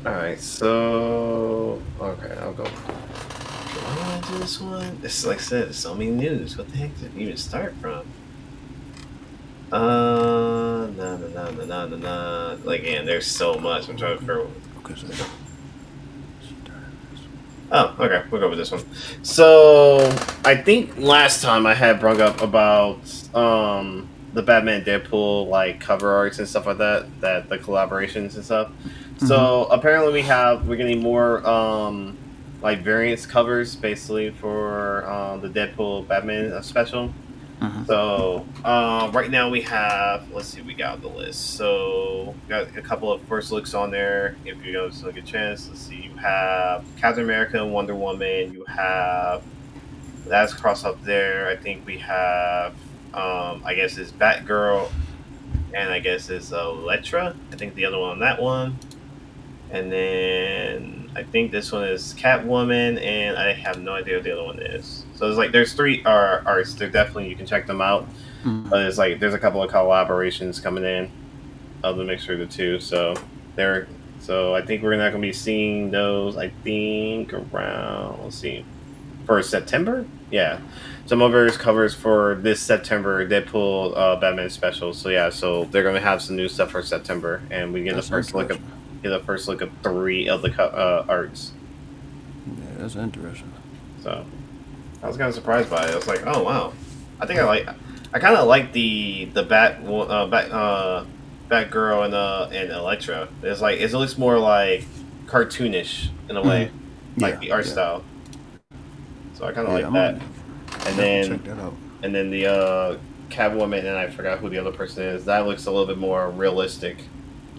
Alright, so... Okay, I'll go. Why did I do this one? It's like I said, there's so many news. What the heck did it even start from? Like, again, there's so much. I'm trying to figure. Okay, so Oh, okay. We'll go with this one. So, I think last time I had brought up about the Batman Deadpool like cover arts and stuff like that, the collaborations and stuff. So apparently we're getting more like variants covers basically for the Deadpool Batman special. So right now we have, let's see, we got the list. So got a couple of first looks on there. If you guys look a chance, let's see. You have Captain America and Wonder Woman. You have that's cross up there. I think we have I guess it's Batgirl, and I guess it's Elektra. I think the other one on that one, and then I think this one is Catwoman, and I have no idea what the other one is. So it's like there's three arts. They're definitely, you can check them out. But it's like there's a couple of collaborations coming in of the mixture of the two. So I think we're not gonna be seeing those. I think around, let's see, for September. Yeah, some of others covers for this September Deadpool Batman special. So yeah, so they're gonna have some new stuff for September, and we get a first look of 3 of the arts. yeah, that's interesting. So I was kind of surprised by it. I was like, oh wow, I kind of like the Batgirl and Elektra. It's like it looks more like cartoonish in a way, like the art style. So I kind of like that. And then check that out. And then the Catwoman, and I forgot who the other person is. That looks a little bit more realistic.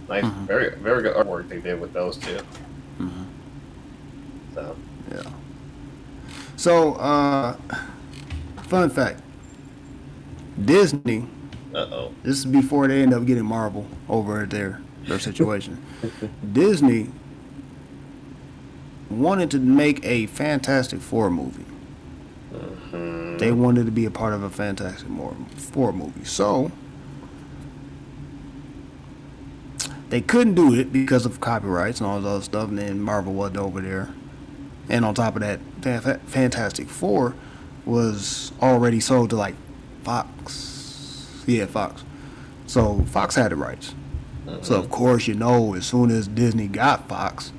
Nice, very very good artwork they did with those two. So yeah. So fun fact: Disney. This is before they end up getting Marvel over at their situation. Disney wanted to make a Fantastic Four movie. They wanted to be a part of a Fantastic Four movie. So they couldn't do it because of copyrights and all this other stuff, and then Marvel wasn't over there. And on top of that, Fantastic Four was already sold to like Fox. Yeah, Fox. So Fox had the rights. So of course, as soon as Disney got Fox,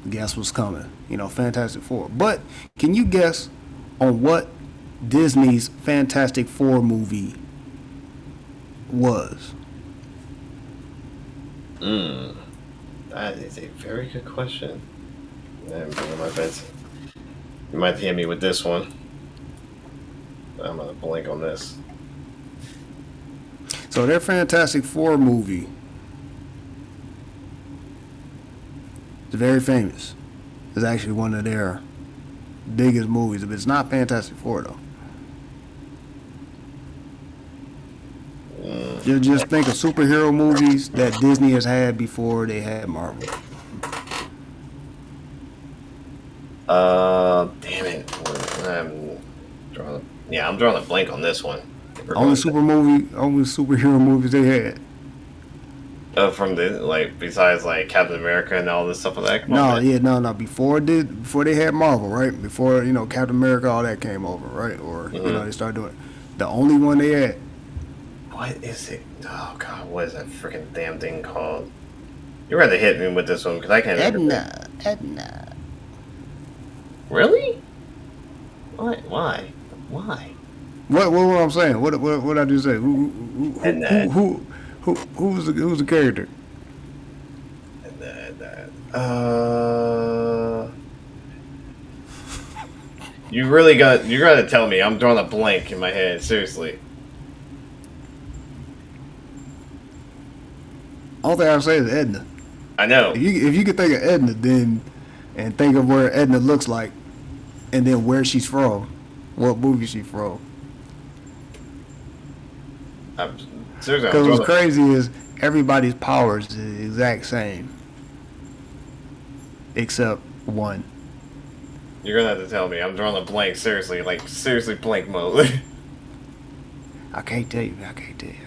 guess what's coming? Fantastic Four. But can you guess on what Disney's Fantastic Four movie was? That is a very good question. I'm bringing my bets. You might hit me with this one. I'm gonna blank on this. So their Fantastic Four movie is very famous. It's actually one of their biggest movies, but it's not Fantastic Four though. Just think of superhero movies that Disney has had before they had Marvel. Damn it. I'm drawing a blank on this one. Only superhero movies they had. From the besides Captain America and all this stuff like that. No. Before they had Marvel, right? Before Captain America, all that came over, right? Or they started doing it. The only one they had. What is it? Oh God, what is that freaking damn thing called? You're going to hit me with this one because I can't. Edna. Really? What? Why? What I'm saying? What I just say? Who's the character? You gotta tell me. I'm drawing a blank in my head. Seriously. All thing I say is Edna. I know. If you could think of Edna, then and think of where Edna looks like, and then where she's from, what movie she's from. Because what's crazy is everybody's powers is the exact same, except one. You're gonna have to tell me. I'm drawing a blank. Seriously, seriously blank mode. I can't tell you. I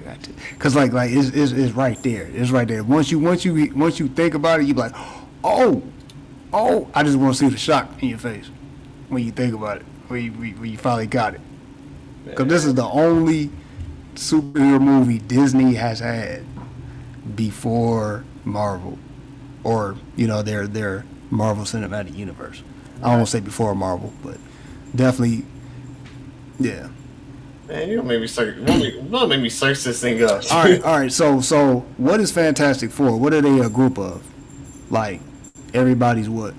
got to. Cause it's right there. It's right there. Once you think about it, you be like, oh. I just want to see the shock in your face. when you think about it. When you finally got it, because this is the only superhero movie Disney has had before Marvel, or their Marvel Cinematic Universe. I don't want to say before Marvel, but definitely, yeah. Man, you made me search. Made me search this thing up. All right. So what is Fantastic Four? What are they a group of? Like everybody's what?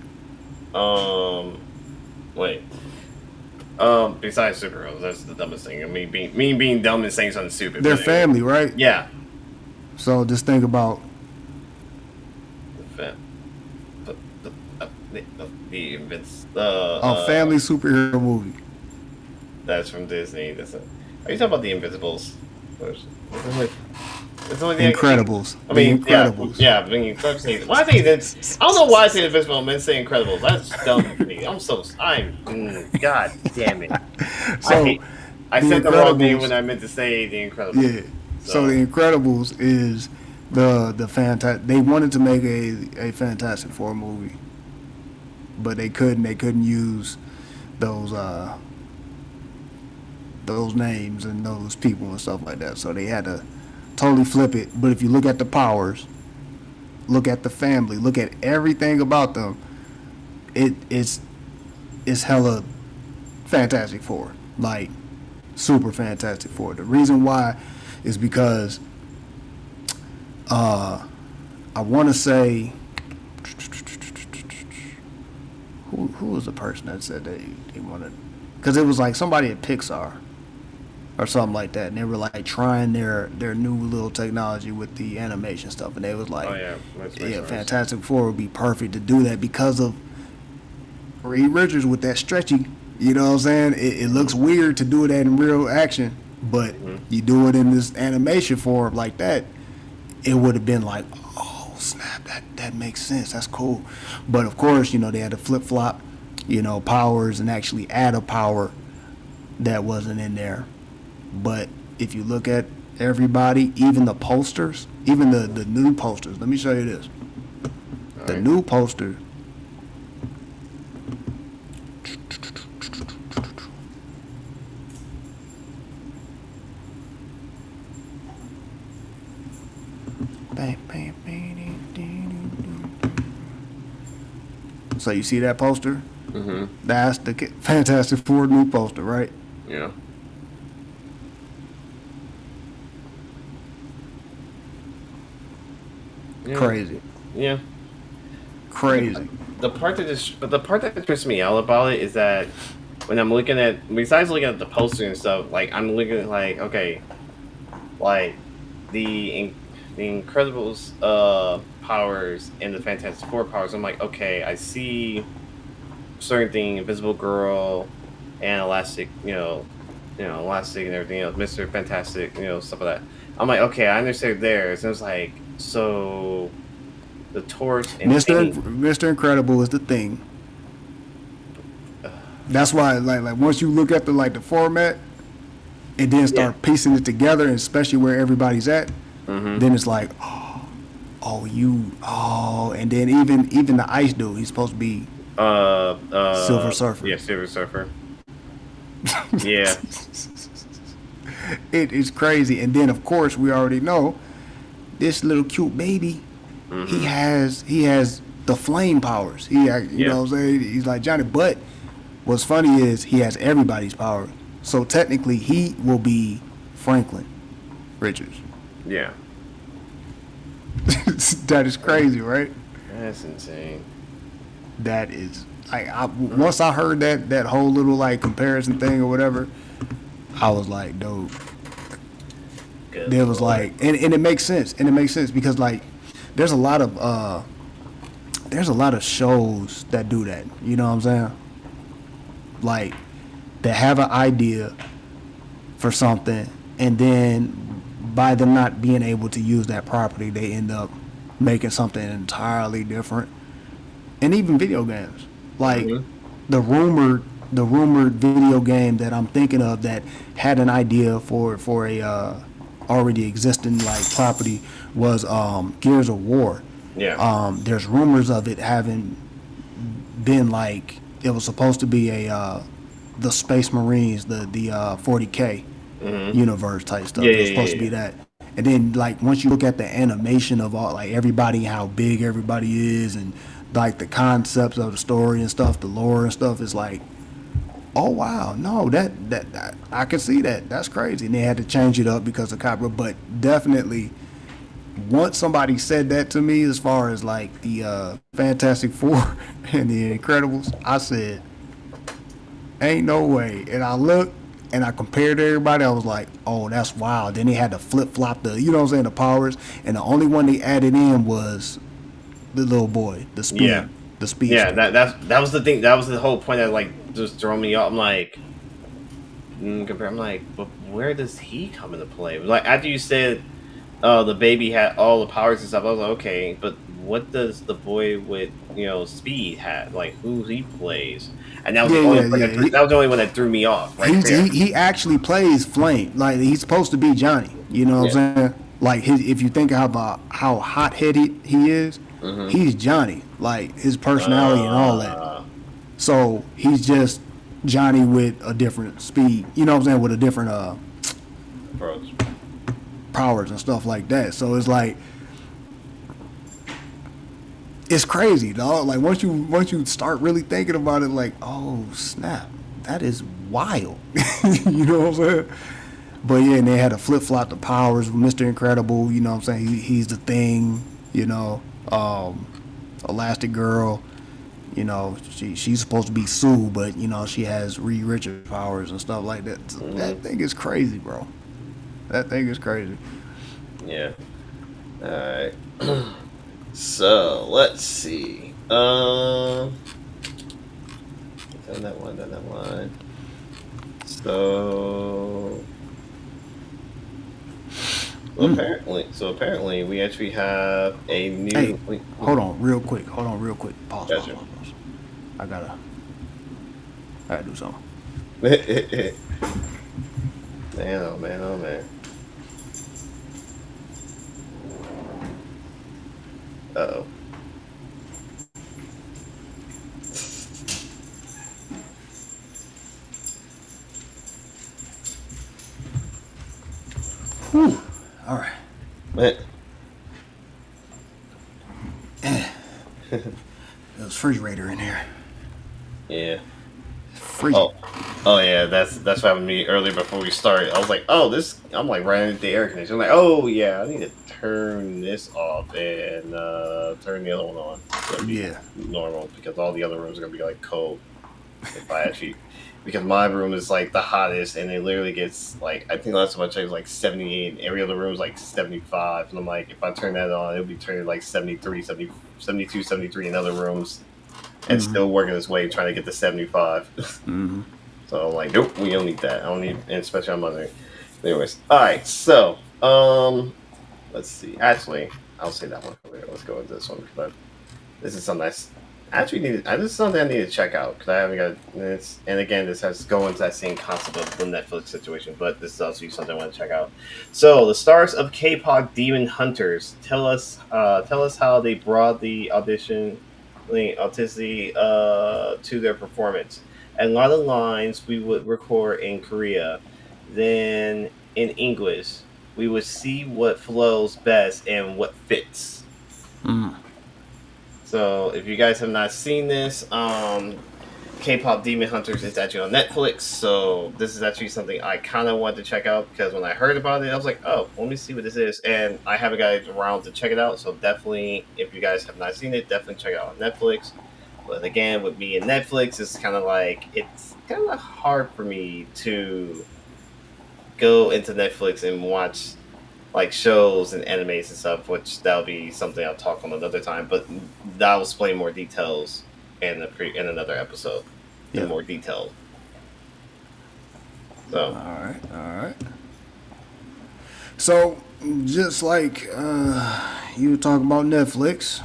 Wait. Besides superheroes, that's the dumbest thing. I mean, being dumb and saying something stupid. They're family, right? Yeah. So just think about a family superhero movie. That's from Disney. Are you talking about the Invincibles? It's only the Incredibles. I mean, Incredibles. Yeah. I mean, why I think that's. I don't know why I say Invincible. I meant to say Incredibles. That's dumb to me. God damn it. So I said the wrong thing when I meant to say the Incredibles. Yeah. So the Incredibles is the fantastic. They wanted to make a Fantastic Four movie, but they couldn't. They couldn't use those names and those people and stuff like that. So they had to totally flip it. But if you look at the powers, look at the family, look at everything about them, it's hella Fantastic Four, like super Fantastic Four. The reason why is because I want to say who was the person that said they wanted, because it was like somebody at Pixar or something like that, and they were like trying their new little technology with the animation stuff, and they was like, Fantastic Four would be perfect to do that because of Reed Richards with that stretchy. You know what I'm saying? It looks weird to do it in real action, but you do it in this animation form like that, it would have been like, oh snap, that makes sense. That's cool. But of course, they had to flip flop, powers and actually add a power that wasn't in there. But if you look at everybody, even the posters, even the new posters, let me show you this. The new poster. So you see that poster? Mm-hmm. That's the Fantastic Four new poster, right? Yeah. Crazy. Yeah. Crazy. The part that trips me out about it is that when I'm looking at, besides looking at the poster and stuff, like I'm looking at like, okay, like the Incredibles powers and the Fantastic Four powers. I'm like, okay, I see certain thing, Invisible Girl and Elastic, Elastic and everything else, Mr. Fantastic, stuff like that. I'm like, okay, I understand theirs. And it's like, so the Torch and Mr. Incredible is the thing. That's why, like once you look at the format and then start piecing it together, and especially where everybody's at, then it's like, and then even the Ice Dude, he's supposed to be Silver Surfer. Yeah, Silver Surfer. Yeah. It is crazy. And then of course we already know this little cute baby, he has the flame powers. You know what I'm saying? He's like Johnny. But what's funny is he has everybody's power. So technically he will be Franklin Richards. Yeah. That is crazy, right? That's insane. That is once I heard that whole little like comparison thing or whatever, I was like, dude. There was like, and it makes sense, because like there's a lot of shows that do that. You know what I'm saying? Like they have an idea for something, and then by them not being able to use that property, they end up making something entirely different. And even video games, like the rumored video game that I'm thinking of that had an idea for a already existing like property was Gears of War. Yeah. There's rumors of it having been like it was supposed to be a the Space Marines, the 40K universe type stuff. Yeah, It was yeah, supposed to be that. And then like once you look at the animation of all like everybody, how big everybody is, and like the concepts of the story and stuff, the lore and stuff is like, oh wow, no, that I can see that. That's crazy. And they had to change it up because of copyright. But definitely, once somebody said that to me, as far as like the Fantastic Four and the Incredibles, I said, ain't no way. And I looked and I compared to everybody. I was like, oh, that's wild. Then they had to flip flop the, you know what I'm saying, the powers. And the only one they added in was the little boy, the speed. Yeah. The speed. Yeah, that was the thing. That was the whole point that like just throw me off. I'm like, I'm like, but where does he come into play? Like after you said, the baby had all the powers and stuff, I was like, okay, but what does the boy with speed have? Like who he plays? And that was the only one that was the only one that threw me off. Right there. He actually plays Flame. Like he's supposed to be Johnny. You know what I'm saying? Like if you think about how hot headed he is. He's Johnny, like his personality and all that. So he's just Johnny with a different speed, you know what I'm saying, with a different powers and stuff like that. So it's like it's crazy, dog. Like once you start really thinking about it, like, oh snap, that is wild. You know what I'm saying? But yeah, and they had to flip flop the powers with Mr. Incredible, you know what I'm saying? He's the Thing, you know. Elastic Girl, you know, she's supposed to be Sue, but you know she has Reed Richards powers and stuff like that. That thing is crazy, bro. That thing is crazy. Yeah. All right. So let's see. Done that one. So apparently, we actually have a new. Hey, hold on, real quick. Pause. Gotcha. Pause. I gotta do something. Man, oh man. Uh-oh. Whew. All right. There's a refrigerator in here. Yeah. Freezing. Oh yeah, that's what happened to me earlier before we started. I was like, I'm like right into the air conditioner. I'm like, oh yeah, I need to turn this off and turn the other one on. So normal because all the other rooms are gonna be like cold. If I actually, because my room is like the hottest and it literally gets like, I think last time I checked it was like 78 and every other room is like 75. And I'm like, if I turn that on, it'll be turning like 73, 70, 72, 73 in other rooms and still working its way trying to get to 75. So I'm like, nope, we don't need that. I don't need, and especially on Monday. Anyways, all right, so let's see. Actually, I'll say that one for later. Let's go into this one because this is something this is something I need to check out because I haven't got this. And again, this has to go into that same concept of the Netflix situation, but this is also something I want to check out. So, the stars of K-pop Demon Hunters tell us how they brought the authenticity to their performance. And a lot of lines we would record in Korea, then in English, we would see what flows best and what fits. So if you guys have not seen this, K-pop Demon Hunters is actually on Netflix. So this is actually something I kind of wanted to check out because when I heard about it, I was like, oh, let me see what this is. And I haven't got around to check it out. So definitely, if you guys have not seen it, definitely check it out on Netflix. But again, with me and Netflix, it's kind of hard for me to go into Netflix and watch like shows and animes and stuff, which that'll be something I'll talk on another time. But I'll explain more details in another episode. In more detail. So. All right. So, just like you were talking about Netflix,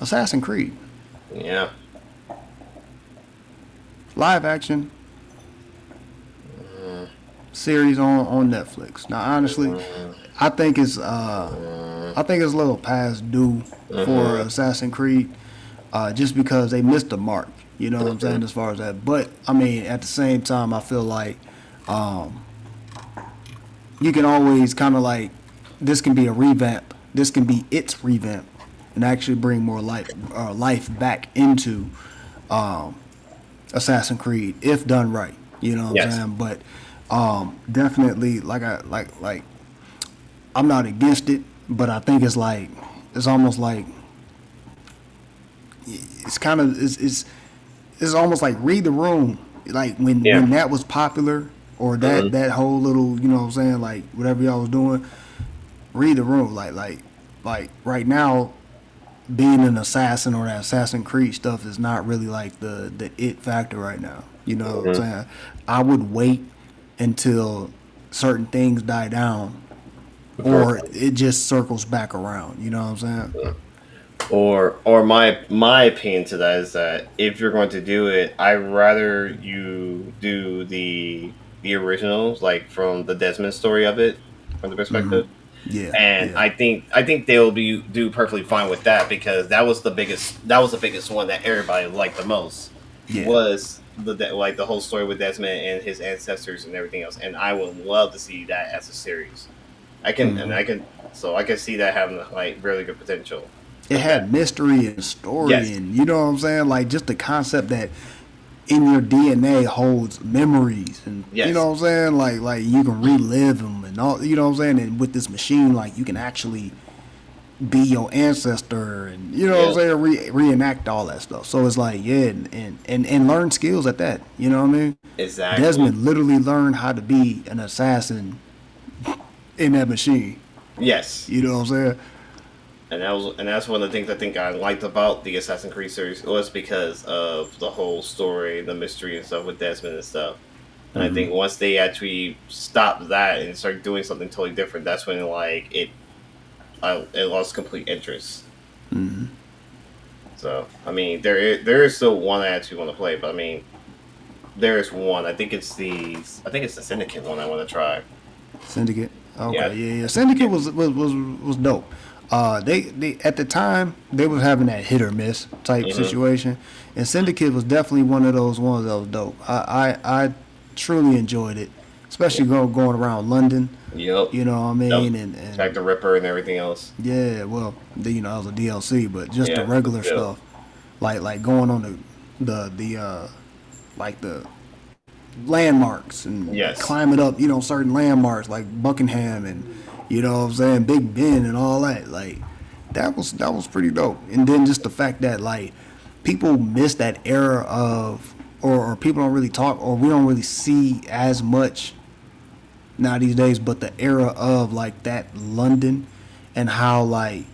Assassin's Creed. Yeah. Live action series on Netflix. Now, honestly, I think it's a little past due for Assassin's Creed. just because they missed the mark. You know what I'm saying, as far as that. But I mean, at the same time, I feel like you can always kind of like, this can be a revamp. This can be its revamp, and actually bring more life back into Assassin's Creed if done right. You know what I'm saying? But definitely, like I'm not against it, but I think it's like, it's almost like, it's almost like Read the Room. Like when that was popular, or that whole little, you know what I'm saying, like whatever y'all was doing, Read the Room. Like right now, being an assassin or that Assassin's Creed stuff is not really like the it factor right now. You know what I'm saying? I would wait until certain things die down, or it just circles back around. You know what I'm saying? Or my opinion to that is that if you're going to do it, I'd rather you do the originals, like from the Desmond story of it, from the perspective. Yeah. And I think they'll do perfectly fine with that, because that was the biggest one that everybody liked the most. Yeah. Was the whole story with Desmond and his ancestors and everything else. And I would love to see that as a series. I can see that having like really good potential. It had mystery and story, and you know what I'm saying, like just the concept that in your DNA holds memories, and you know what I'm saying, like you can relive them and all, you know what I'm saying, and with this machine, like you can actually be your ancestor, and you know what I'm saying, reenact all that stuff. So it's like, and learn skills at that. You know what I mean? Exactly. Desmond literally learned how to be an assassin in that machine. Yes. You know what I'm saying? And that's one of the things I think I liked about the Assassin's Creed series, was because of the whole story, the mystery and stuff with Desmond and stuff. And I think once they actually stopped that and started doing something totally different, that's when like it lost complete interest. So I mean, there is still one I actually want to play, but I mean, there is one. I think it's the Syndicate one I want to try. Syndicate. Okay. Yeah. Syndicate was dope. They at the time they was having that hit or miss type situation, and Syndicate was definitely one of those ones that was dope. I truly enjoyed it, especially going around London. Yep. You know what I mean, and Jack the Ripper and everything else. Yeah, well, you know, that was a DLC, but just the regular stuff, like going on the landmarks and climbing up, you know, certain landmarks like Buckingham and, you know what I'm saying, Big Ben and all that. Like that was pretty dope. And then just the fact that like people miss that era of, or people don't really talk, or we don't really see as much now these days, but the era of like that London, and how like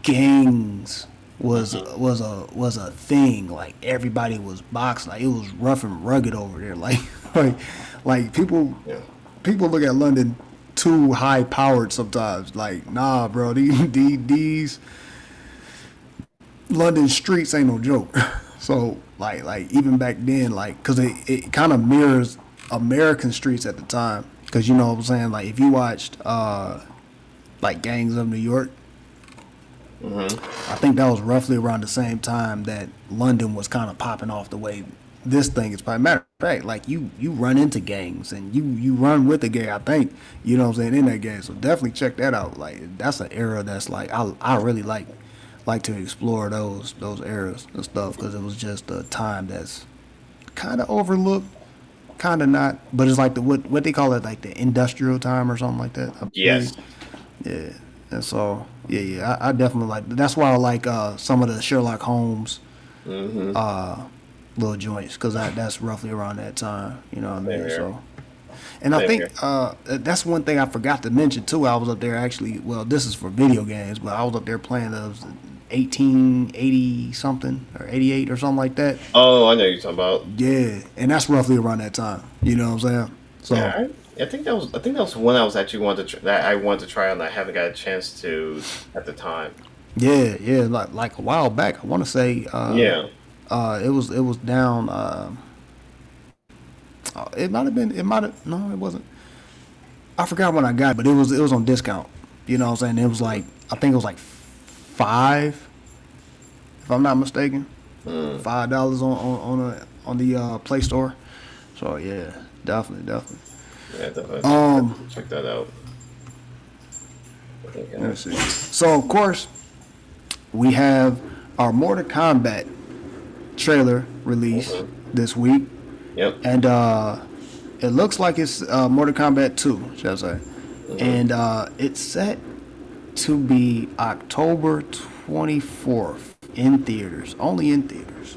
gangs was a thing. Like everybody was boxing, like it was rough and rugged over there. Like people look at London too high powered sometimes. Like, nah, bro, these London streets ain't no joke. So like even back then, like, cause it kind of mirrors American streets at the time. Cause you know what I'm saying, like if you watched like Gangs of New York, I think that was roughly around the same time that London was kind of popping off the way this thing is probably. Matter of fact, like you run into gangs and you run with a gang, I think, you know what I'm saying, in that game. So definitely check that out. Like that's an era that's like I really like to explore those eras and stuff, because it was just a time that's kind of overlooked, kind of not, but it's like the what they call it, like the industrial time or something like that. Yes. Yeah. And so I definitely like. That's why I like some of the Sherlock Holmes little joints, because that's roughly around that time. You know what I mean? So, and I think that's one thing I forgot to mention too. I was up there actually. Well, this is for video games, but I was up there playing those 1880 something or 88 or something like that. Oh, I know you're talking about. Yeah, and that's roughly around that time. You know what I'm saying? So yeah, I think that was one I was actually wanted to try and I haven't got a chance to at the time. Yeah, like a while back. I want to say. It was down. It might have been. No, it wasn't. I forgot when I got it, but it was on discount. You know what I'm saying? It was like, I think it was like $5 if I'm not mistaken. $5 on the Play Store. So yeah, definitely. Yeah, definitely. Check that out. Let's see. So of course, we have our Mortal Kombat trailer release this week. Yep. And it looks like it's Mortal Kombat 2, shall I say. And it's set to be October 24th in theaters, only in theaters.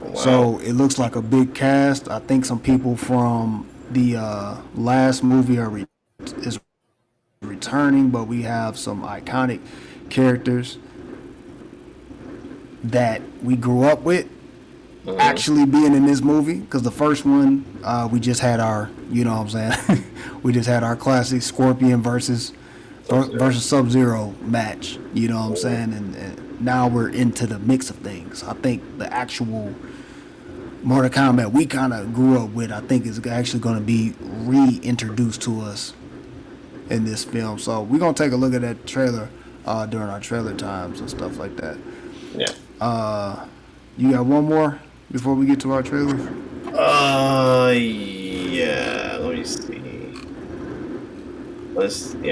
Wow. So it looks like a big cast. I think some people from the last movie is returning, but we have some iconic characters that we grew up with actually being in this movie, because the first one we just had our, you know what I'm saying, we just had our classic Scorpion versus Sub-Zero match, you know what I'm saying, and now we're into the mix of things. I think the actual Mortal Kombat we kind of grew up with, I think is actually going to be reintroduced to us in this film. So we're going to take a look at that trailer during our trailer times and stuff like that. Yeah. You got one more before we get to our trailers? Yeah. Let me see.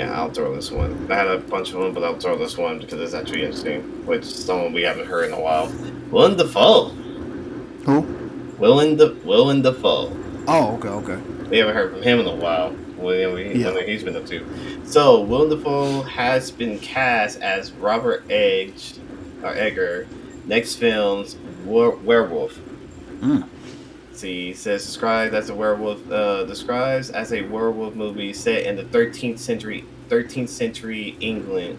I'll throw this one. I had a bunch of them, but I'll throw this one because it's actually interesting. Which is someone we haven't heard in a while. Willem Dafoe. Who? Willem Dafoe. Oh, okay. We haven't heard from him in a while. What he's been up to. So Willem Dafoe has been cast as Robert Egger, next film's werewolf. See, it says describes as a werewolf movie set in the 13th century England,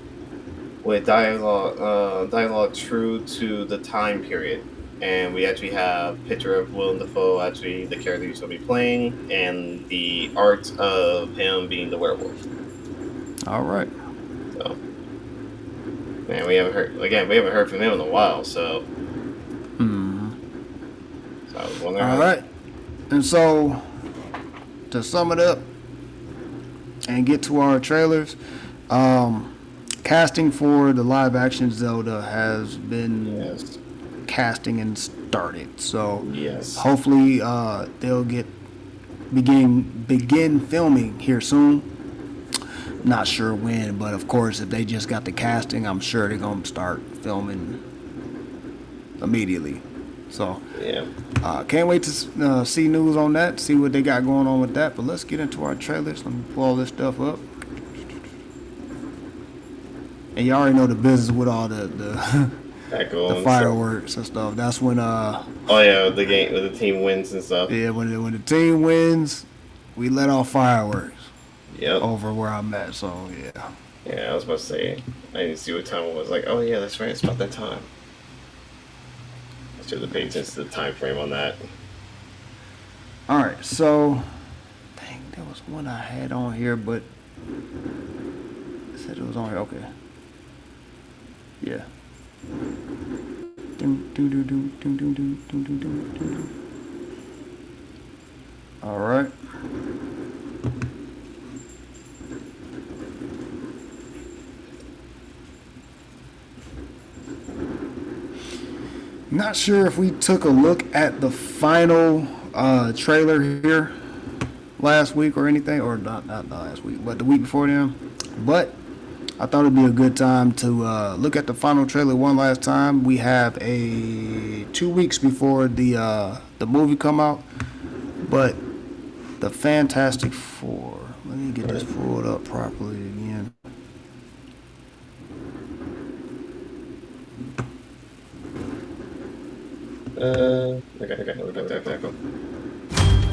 with dialogue true to the time period. And we actually have a picture of Willem Dafoe, actually the character he's going to be playing, and the art of him being the werewolf. All right. So, man, we haven't heard from him in a while, so. So I was wondering. All right. And so, to sum it up and get to our trailers, casting for the live action Zelda has been casting and started. So hopefully they'll begin filming here soon. Not sure when, but of course if they just got the casting, I'm sure they're gonna start filming immediately. So can't wait to see news on that, see what they got going on with that. But let's get into our trailers. Let me pull all this stuff up. And you already know the business with all the fireworks and stuff. That's when the game when the team wins and stuff. Yeah, when the team wins, we let off fireworks. Yep. Over where I'm at. So yeah. Yeah, I was about to say I didn't see what time it was. Like, oh yeah, that's right. It's about that time. I should have paid attention to the time frame on that. All right, so dang, there was one I had on here, but it said it was on here. Okay. Yeah. All right. Not sure if we took a look at the final trailer here last week or anything, or not last week, but the week before then. But I thought it'd be a good time to look at the final trailer one last time. We have 2 weeks before the movie come out, but the Fantastic Four. Let me get this pulled up properly again. Okay.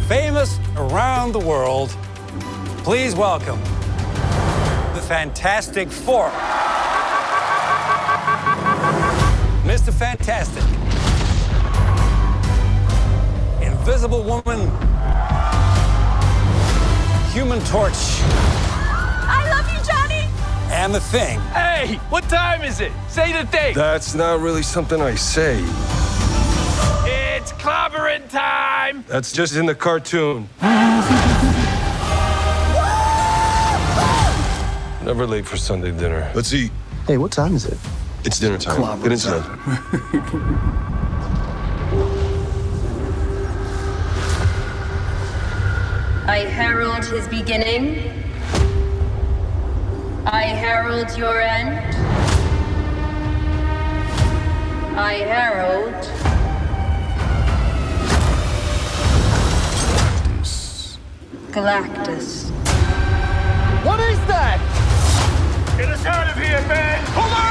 Famous around the world, please welcome the Fantastic Four. Mr. Fantastic, Invisible Woman, Human Torch, I love you, Johnny! and The Thing. Hey, what time is it? Say the thing. That's not really something I say. It's clobbering time. That's just in the cartoon. Never late for Sunday dinner. Let's eat. Hey, what time is it? It's dinner time. Clobber Get inside. I herald his beginning. I herald your end. I herald Galactus. What is that? Get us out of here, man! Hold on!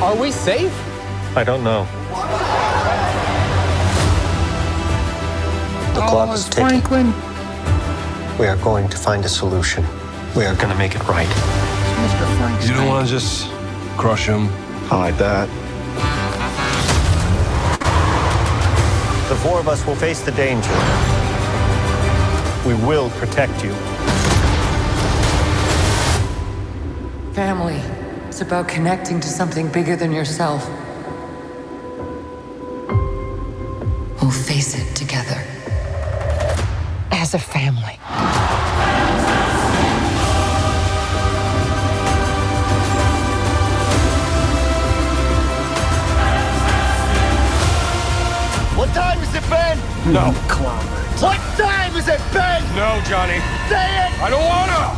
Are we safe? I don't know. The clock is ticking. Franklin. We are going to find a solution. We are going to make it right. Mr. Frank. You don't want to just crush him. Hide that. The four of us will face the danger. We will protect you. Family. It's about connecting to something bigger than yourself. We'll face it together. As a family. What time is it, Ben? No. What time is it, Ben? No, Johnny. Say it! I don't wanna!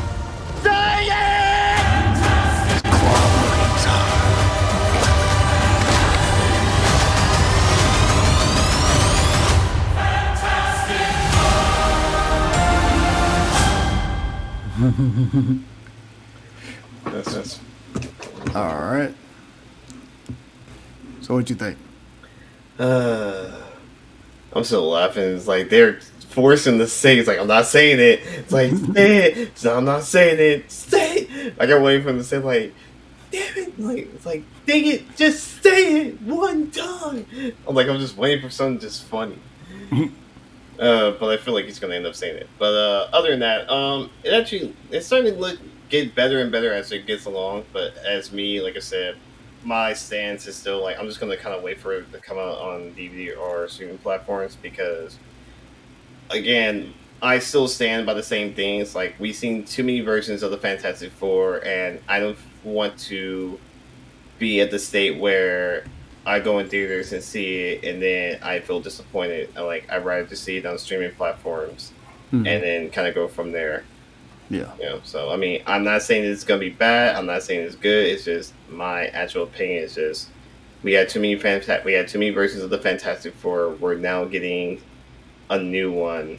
Say it! That's All right. So what you think? I'm still laughing. It's like they're forcing to say. It's like I'm not saying it. It's like say it. So I'm not saying it. Say it. Like I'm waiting for him to say like, damn it. Like it's like dang it. Just say it one time. I'm just waiting for something just funny. But I feel like he's gonna end up saying it. But other than that, it's starting to get better and better as it gets along. But as me, like I said, my stance is still like I'm just gonna kind of wait for it to come out on DVD or streaming platforms because, again, I still stand by the same things. Like we've seen too many versions of the Fantastic Four, and I don't want to be at the state where I go in theaters and see it, and then I feel disappointed. I'd rather just see it on streaming platforms, and then kind of go from there. Yeah. You know, so I mean, I'm not saying it's gonna be bad. I'm not saying it's good. It's just my actual opinion. Is just we had too many versions of the Fantastic Four. We're now getting a new one,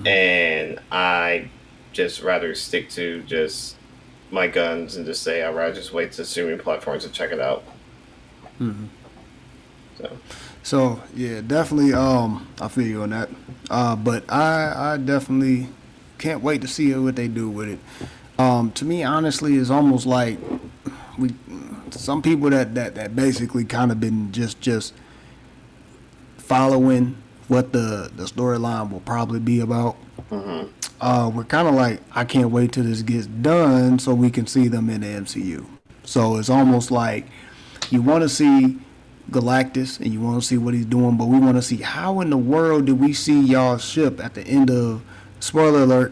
and I just rather stick to just my guns and just say I'd rather just wait to streaming platforms to check it out. So yeah, definitely. I feel you on that. But I definitely can't wait to see what they do with it. To me, honestly, it's almost like some people that basically kind of been just following what the storyline will probably be about. We're kind of like, I can't wait till this gets done so we can see them in the MCU. So it's almost like you want to see Galactus and you want to see what he's doing, but we want to see how in the world did we see y'all's ship at the end of spoiler alert.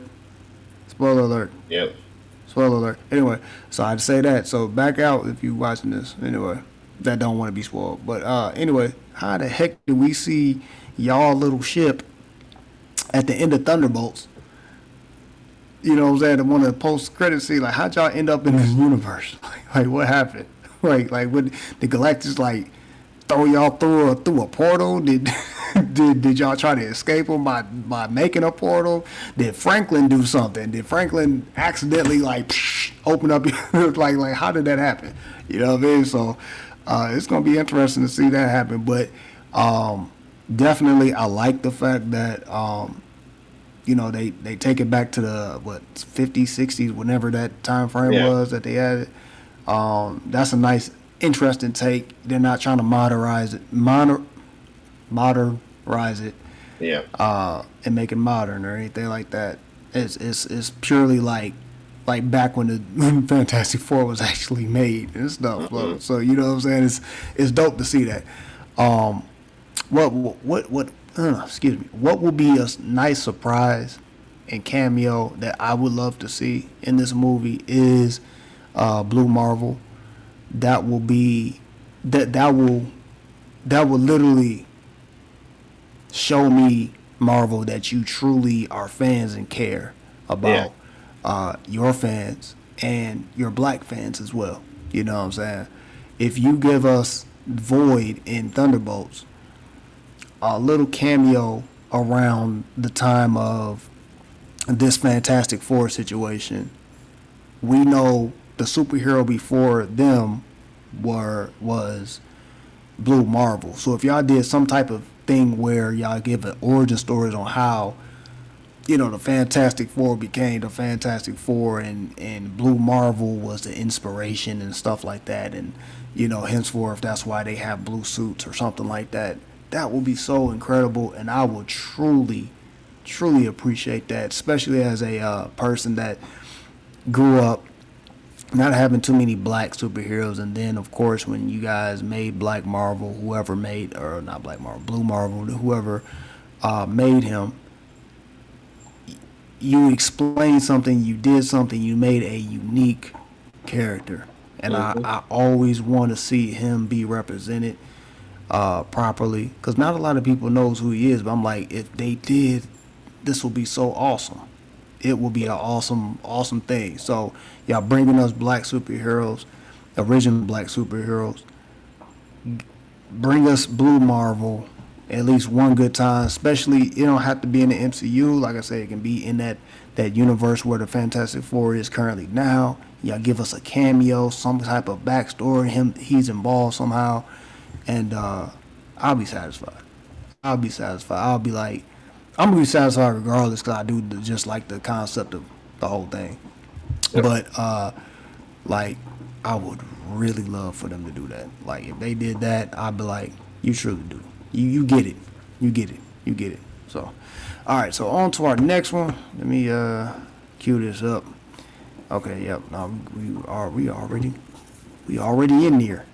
Yep. Spoiler alert. Anyway, so I'd say that. So back out if you're watching this. Anyway, that don't want to be spoiled. But anyway, how the heck did we see y'all little ship at the end of Thunderbolts? You know what I'm saying? One of the post-credit scene, like, how'd y'all end up in this universe? Like what happened? Like what did Galactus throw y'all through a portal? Did y'all try to escape him by making a portal? Did Franklin do something? Did Franklin accidentally open up? like how did that happen? You know what I mean? So it's gonna be interesting to see that happen. But definitely, I like the fact that they take it back to the 50s, 60s, whenever that time frame was that they had it. That's a nice, interesting take. They're not trying to modernize it, and make it modern or anything like that. It's purely like back when the Fantastic Four was actually made and stuff. So you know what I'm saying? It's dope to see that. What will be a nice surprise and cameo that I would love to see in this movie is Blue Marvel. That will literally show me, Marvel, that you truly are fans and care about your fans and your black fans as well. You know what I'm saying? If you give us Void in Thunderbolts, a little cameo around the time of this Fantastic Four situation, we know the superhero before them was Blue Marvel. So if y'all did some type of thing where y'all give an origin stories on how, you know, the Fantastic Four became the Fantastic Four, and Blue Marvel was the inspiration and stuff like that, and, you know, henceforth that's why they have blue suits or something like that, that will be so incredible, and I will truly appreciate that, especially as a person that grew up not having too many black superheroes. And then, of course, when you guys made Black Marvel, whoever made, or not Black Marvel, Blue Marvel, whoever made him, you explained something, you did something, you made a unique character. And I always want to see him be represented properly, because not a lot of people knows who he is, but I'm like, if they did, this will be so awesome. It will be an awesome thing. So y'all bringing us black superheroes, original black superheroes, bring us Blue Marvel at least one good time, especially it don't have to be in the MCU. Like I said, it can be in that universe where the Fantastic Four is currently now. Y'all give us a cameo, some type of backstory, he's involved somehow, and I'll be satisfied. I'll be like, I'm gonna be satisfied regardless, because I do just like the concept of the whole thing. Yep. But like, I would really love for them to do that. Like, if they did that, I'd be like, you truly do. You get it. So, all right. So on to our next one. Let me cue this up. Okay. Yep. No, we already in there.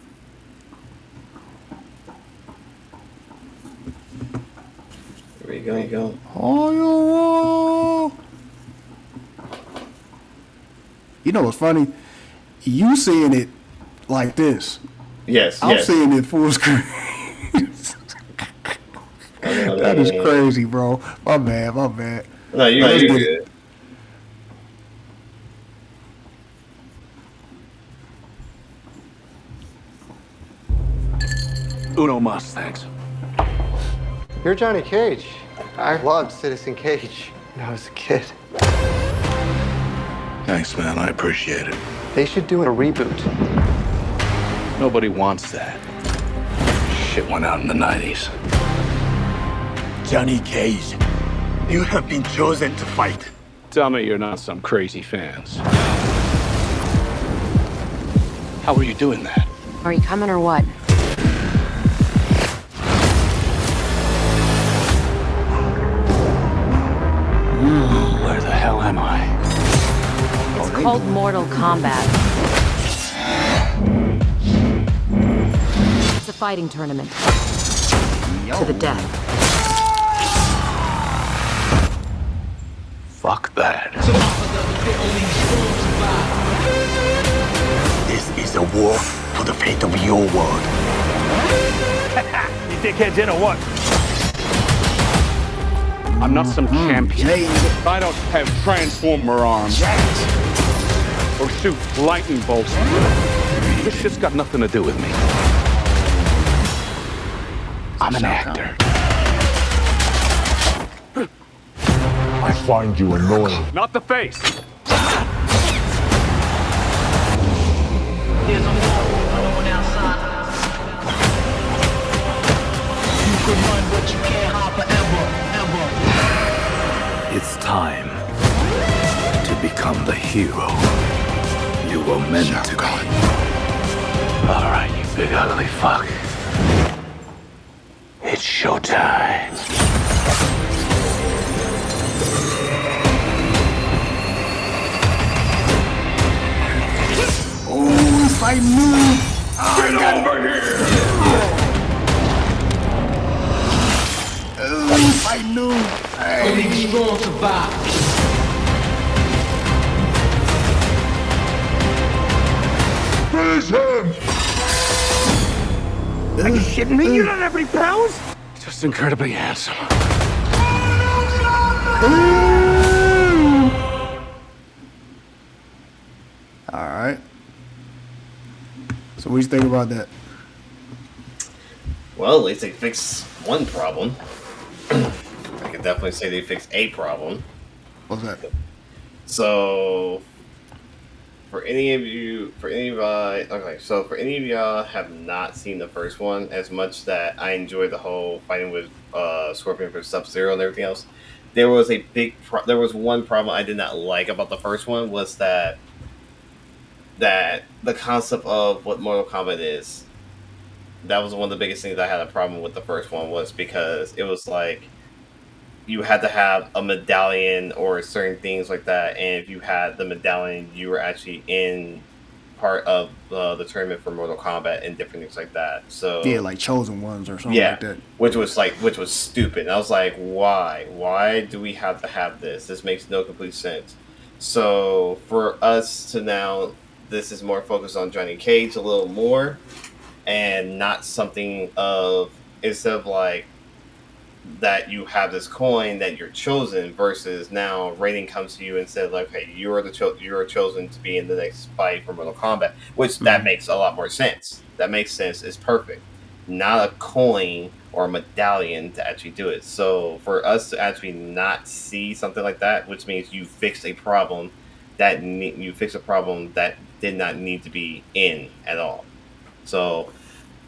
There you go. Oh, you know what's funny? You seeing it like this. Yes. I'm seeing it full screen. That is crazy, bro. My bad. No, you good. Uno mas, thanks. You're Johnny Cage. I loved Citizen Cage when I was a kid. Thanks, man. I appreciate it. They should do a reboot. Nobody wants that. Shit went out in the 90s. Johnny Cage, you have been chosen to fight. Tell me you're not some crazy fans. How are you doing that? Are you coming or what? Where the hell am I? It's called Mortal Kombat. It's a fighting tournament. To the death. Fuck that. This is a war for the fate of your world. You dickheads in or what? I'm not some champion. I don't have transformer arms. Or shoot lightning bolts. This shit's got nothing to do with me. I'm an actor. I find you annoying. Not the face. There's a war going on outside. You can run, but you can't hide forever, ever. It's time to become the hero you were meant to be. All right, you big ugly fuck. It's showtime. Oh, if I knew. Get over here! Oh, if I knew. Only the strong survive. Finish him! Are you shitting me? You don't have any powers? Just incredibly handsome. All right. So what do you think about that? Well, at least they fixed one problem. I can definitely say they fixed a problem. What's that? So, for any of y'all have not seen the first one, as much that I enjoyed the whole fighting with Scorpion for Sub-Zero and everything else, there was one problem I did not like about the first one, was that the concept of what Mortal Kombat is. That was one of the biggest things I had a problem with the first one, was because it was like you had to have a medallion or certain things like that, and if you had the medallion, you were actually in part of the tournament for Mortal Kombat and different things like that. So Yeah, like chosen ones or something like that. which was stupid. And I was like, why do we have to have this? This makes no complete sense. So for us to now, this is more focused on Johnny Cage a little more, and not something of, instead of like that you have this coin that you're chosen, versus now Raiden comes to you and says like, hey, you are chosen to be in the next fight for Mortal Kombat, which that makes a lot more sense. That makes sense. It's perfect. Not a coin or a medallion to actually do it. So for us to actually not see something like that, which means you fixed a problem that did not need to be in at all. So,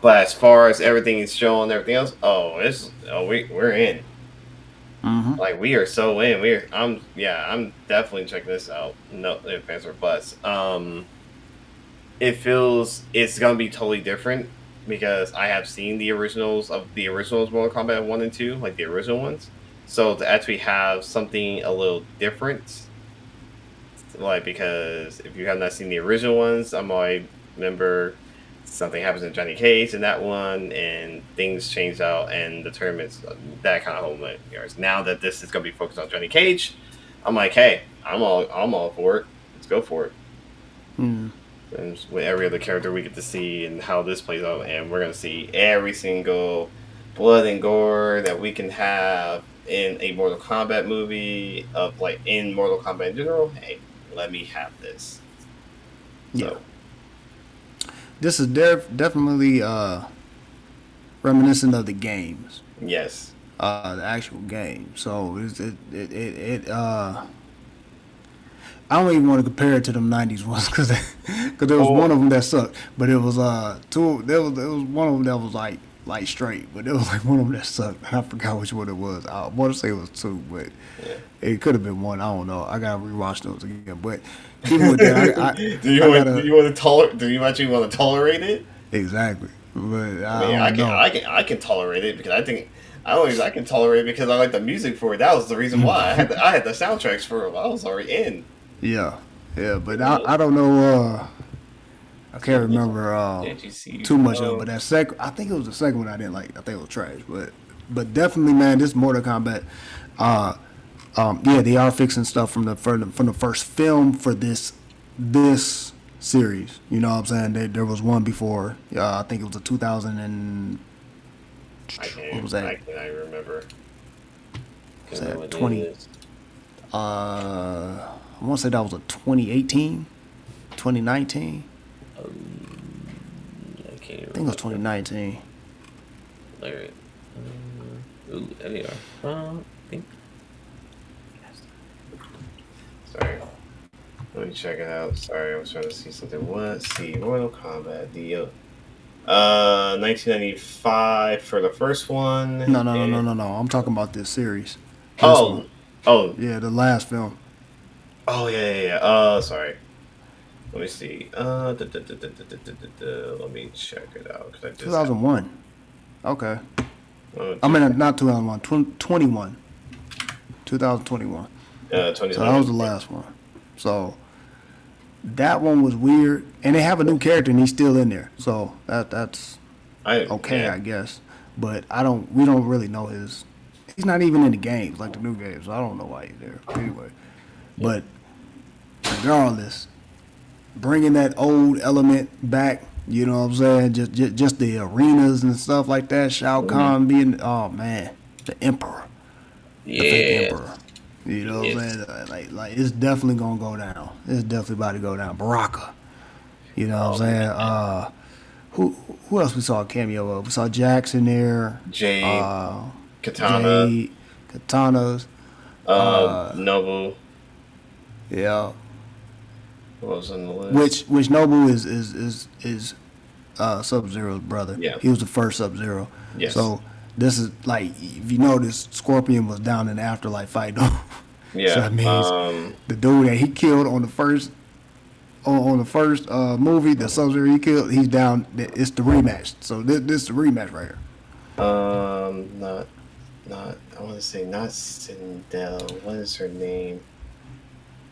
but as far as everything is shown and everything else, we're in. Mm-hmm. Like, we are so in. I'm definitely checking this out. No ifs or buts. It feels it's gonna be totally different, because I have seen the originals Mortal Kombat 1 and 2, like the original ones. So to actually have something a little different, like, because if you have not seen the original ones, remember something happens in Johnny Cage in that one, and things change out, and the tournaments, that kind of whole years. Now that this is going to be focused on Johnny Cage, I'm like, hey, I'm all for it. Let's go for it. Mm. And with every other character we get to see and how this plays out, and we're going to see every single blood and gore that we can have in a Mortal Kombat movie, of like in Mortal Kombat in general. Hey, let me have this. Yeah. So. This is definitely reminiscent of the games. Yes. The actual game. So I don't even want to compare it to them '90s ones, because there was one of them that sucked, but it was two. There was one of them that was like straight, but there was like one of them that sucked. I forgot which one it was. I want to say it was two, but it could have been one. I don't know. I gotta rewatch those again. But even with that, do you actually want to tolerate it? Exactly. But I can tolerate it, because I can tolerate it because I like the music for it. That was the reason why I had the soundtracks for it. I was already in. Yeah, but I don't know. I can't remember too much of it. But I think it was the second one I didn't like. I think it was trash. But definitely, man, this Mortal Kombat. They are fixing stuff from the first film for this series. You know what I'm saying? There was one before. I think it was a 2000 and what was that? I cannot remember. Was that 20? I want to say that was a 2018, 2019. I can't remember. I think it was 2019. Alright. There we are. I think. Sorry. Let me check it out. Sorry, I was trying to see something. Let's see. Mortal Kombat. The 1995 for the first one. No. I'm talking about this series. Oh. Yeah, the last film. Oh, yeah. Sorry. Let me see. Let me check it out. 2001. Okay. I mean, not 2001. 21. 2021. 2021. So that was the last one. So that one was weird, and they have a new character, and he's still in there. So that's okay, I guess. But we don't really know his. He's not even in the games, like the new games. So I don't know why he's there. Anyway, but regardless, bringing that old element back. You know what I'm saying? Just the arenas and stuff like that. Shao Kahn being, oh man, the Emperor, the fake Emperor. You know what I'm saying? Like it's definitely gonna go down. It's definitely about to go down. Baraka. You know what I'm saying? Who else we saw a cameo of? We saw Jackson there. Jade, Katana. Katanas. Nobu. Yeah. What was on the list? Which Nobu is Sub-Zero's brother. Yeah. He was the first Sub-Zero. Yes. So this is like, if you notice, Scorpion was down in the afterlife fighting him. Yeah. So that means the dude that he killed on the first movie, the Sub-Zero he killed, he's down. It's the rematch. So this is the rematch right here. Not. I want to say not Sindel. What is her name?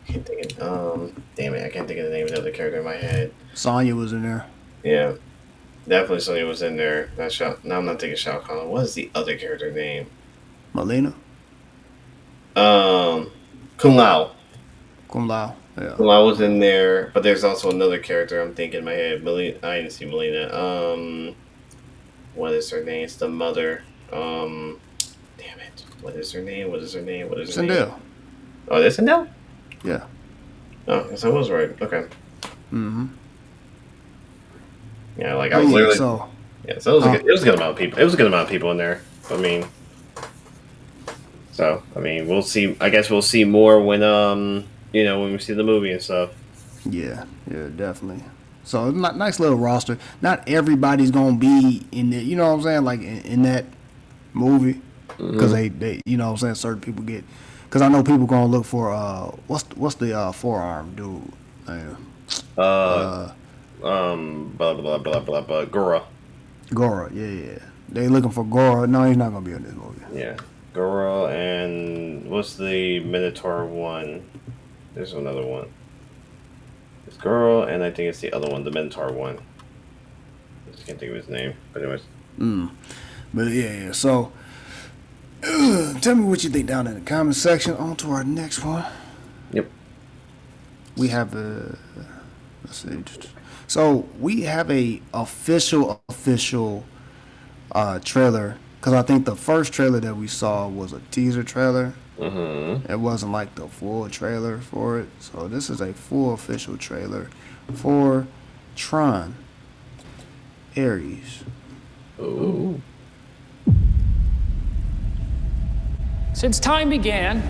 I can't think of. Damn it! I can't think of the name of the other character in my head. Sonya was in there. Yeah, definitely Sonya was in there. Not Shao. No, I'm not thinking Shao Kahn. What is the other character name? Melina. Kung Lao. Kung Lao. Yeah. Kung Lao was in there, but there's also another character I'm thinking in my head. Melina. I didn't see Melina. What is her name? It's the mother. Damn it! What is her name? Sindel. Oh, that's Sindel? Yeah. Oh, yes, I was right. Okay. Mm-hmm. Yeah, like I was literally. So it was a good amount of people. It was a good amount of people in there. I mean, we'll see. I guess we'll see more when when we see the movie and stuff. Yeah, definitely. So nice little roster. Not everybody's gonna be in there. You know what I'm saying? Like in that movie, because they you know what I'm saying, certain people get. Because I know people gonna look for what's the forearm dude? Blah blah blah blah blah. Gora, yeah. They looking for Gora. No, he's not gonna be in this movie. Yeah, Gora, and what's the Minotaur one? There's another one. It's Gora, and I think it's the other one, the Minotaur one. I just can't think of his name. But anyways. But yeah. So. Tell me what you think down in the comment section. On to our next one. Yep. We have let's see. So we have a official trailer, because I think the first trailer that we saw was a teaser trailer. Mm-hmm. It wasn't like the full trailer for it. So this is a full official trailer for Tron Ares. Ooh. Since time began,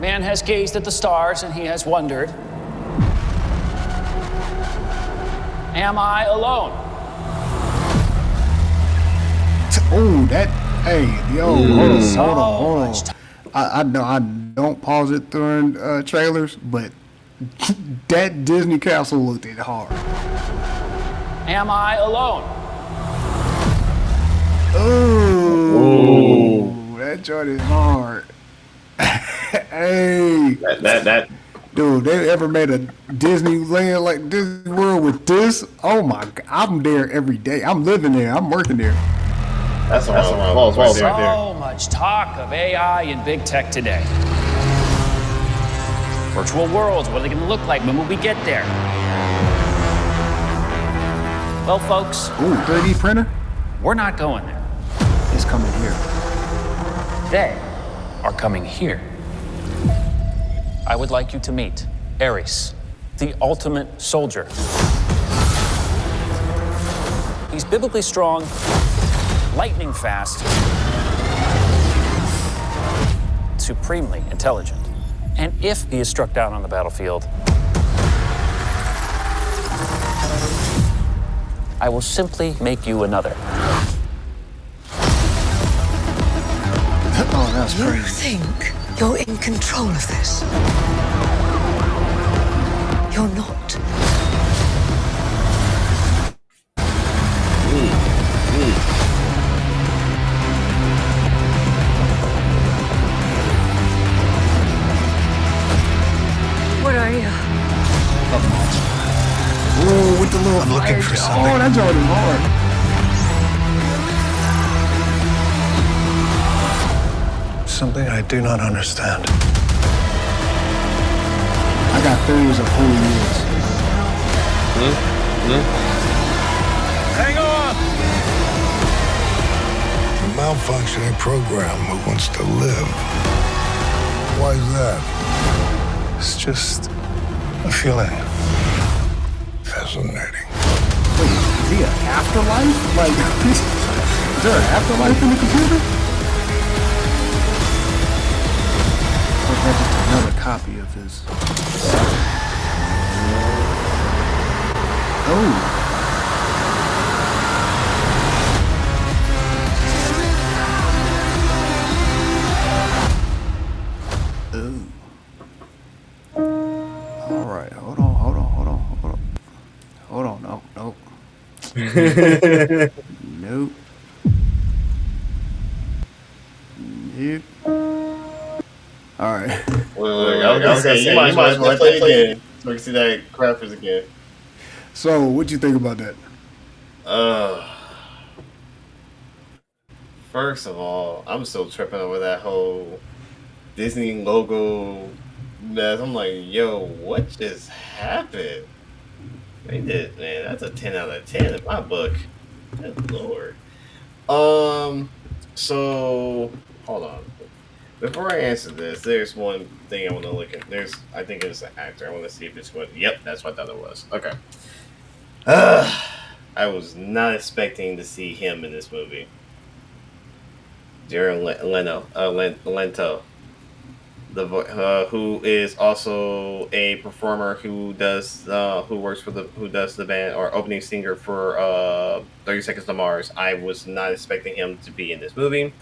man has gazed at the stars and he has wondered, am I alone? Oh, hold on. I don't pause it during trailers, but that Disney castle looked it hard. Am I alone? Oh, that joint is hard. Hey, that dude, they ever made a Disneyland like Disney World with this? Oh my God, I'm there every day. I'm living there. I'm working there. That's a lot right there. So much talk of AI and big tech today. Virtual worlds, what are they going to look like when we get there? Well, folks. Ooh, 3D printer? We're not going there. It's coming here. They are coming here. I would like you to meet Ares, the ultimate soldier. He's biblically strong, lightning fast, supremely intelligent. And if he is struck down on the battlefield, I will simply make you another. Oh, that's crazy. You think you're in control of this? You're not. What are you? Oh, with the little. I'm looking for something. Oh, that joint is hard. Something I do not understand. got theories of who he is. Hang on! A malfunctioning program who wants to live. Why is that? It's just a feeling. Fascinating. Wait, is he an afterlife? Like, is there an afterlife in the computer? Or is that just another copy of his? Oh. All right, hold on. Nope. Nope. All right. Wait, I was gonna say, you might as well play again so we can see that graphics again. So, what'd you think about that? First of all, I'm still tripping over that whole Disney logo mess. I'm like, yo, what just happened? They did, man. That's a 10 out of 10 in my book. Good lord. So hold on. Before I answer this, there's one thing I want to look at. I think it's an actor. I want to see if it's what. Yep, that's what I thought it was. Okay. I was not expecting to see him in this movie. Jared Lento, who is also a performer who does the band or opening singer for 30 Seconds to Mars. I was not expecting him to be in this movie,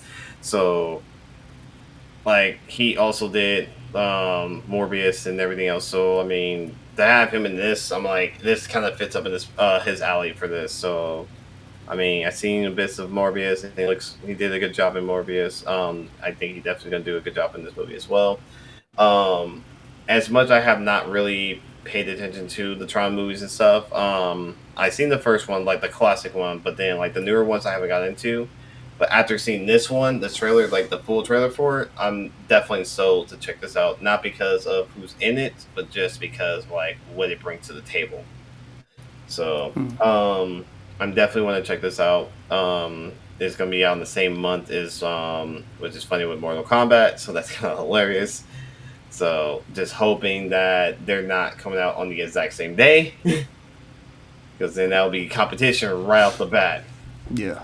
so like he also did Morbius and everything else. So I mean, to have him in this, I'm like, this kind of fits up in this his alley for this. So I mean, I've seen bits of Morbius, and he did a good job in Morbius. I think he's definitely going to do a good job in this movie as well. As much I have not really paid attention to the Tron movies and stuff. I seen the first one, like the classic one, but then like the newer ones I haven't got into. But after seeing this one, the trailer, like the full trailer for it, I'm definitely sold to check this out. Not because of who's in it, but just because like what it brings to the table. So, I'm definitely want to check this out. It's going to be out in the same month as, which is funny with Mortal Kombat, so that's kind of hilarious. So just hoping that they're not coming out on the exact same day, because then that'll be competition right off the bat. Yeah.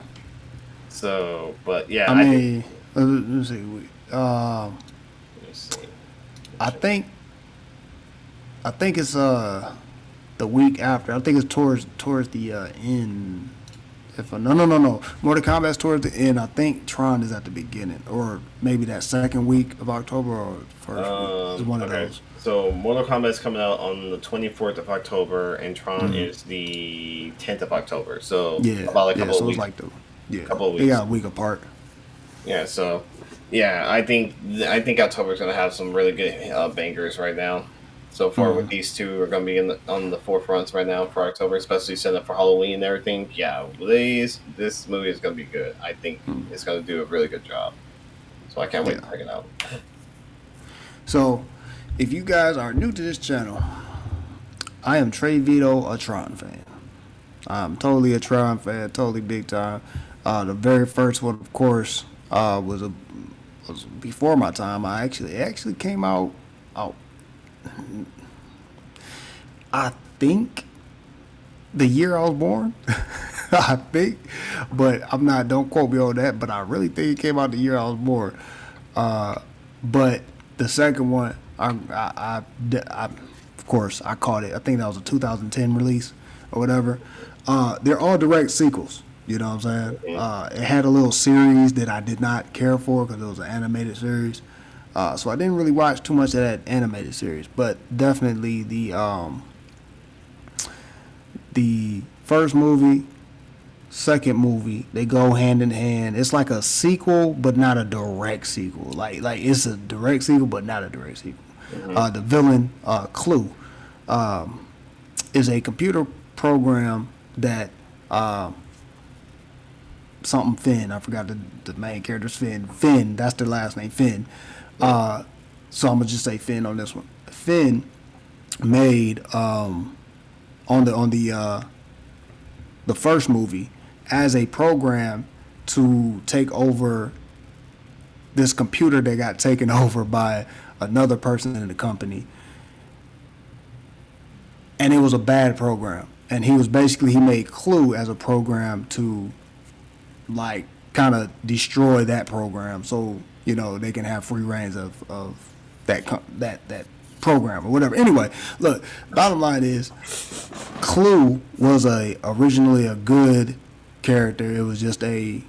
So, but yeah, I mean, let's see. I think it's the week after. I think it's towards the end. No. Mortal Kombat's towards the end. I think Tron is at the beginning, or maybe that second week of October or first week. It's one of those. So Mortal Kombat is coming out on the 24th of October, and Tron is the 10th of October. So about a couple of weeks. It's like couple of weeks. They got a week apart. Yeah. So yeah, I think October is going to have some really good bangers right now. So far, with these two are going to be on the forefronts right now for October, especially set up for Halloween and everything. Yeah, this movie is going to be good. I think it's going to do a really good job. So I can't wait to check it out. So, if you guys are new to this channel, I am Trey Vito, a Tron fan. I'm totally a Tron fan, totally big time. The very first one, of course, was before my time. It actually came out. I think the year I was born. I think, but I'm not. Don't quote me on that. But I really think it came out the year I was born. But the second one, I of course I caught it. I think that was a 2010 release or whatever. They're all direct sequels. You know what I'm saying? It had a little series that I did not care for because it was an animated series. So I didn't really watch too much of that animated series, but definitely the first movie, second movie, they go hand in hand. It's like a sequel, but not a direct sequel. Like it's a direct sequel, but not a direct sequel. The villain, Clue, is a computer program that something Finn. I forgot the main character's Finn. Finn, that's their last name, Finn. So I'm gonna just say Finn on this one. Finn made on the first movie as a program to take over this computer that got taken over by another person in the company. And it was a bad program. And he made Clue as a program to like kind of destroy that program, so they can have free reigns of that program or whatever. Anyway, look, bottom line is Clue was originally a good character. It was just a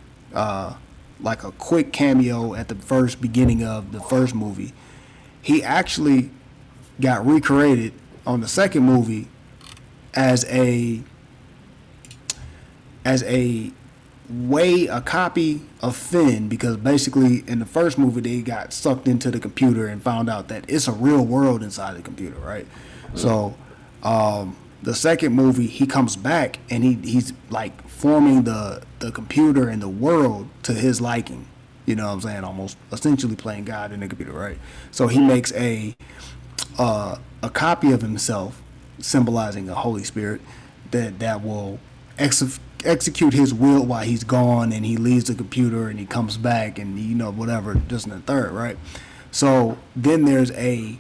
like a quick cameo at the first beginning of the first movie. He actually got recreated on the second movie as a copy of Finn, because basically in the first movie they got sucked into the computer and found out that it's a real world inside the computer, right? So the second movie he comes back and he's like forming the computer and the world to his liking, you know what I'm saying, almost essentially playing God in the computer, right? So he makes a copy of himself symbolizing a Holy Spirit that will execute his will while he's gone, and he leaves the computer and he comes back and whatever, just in the third, right? So then there's a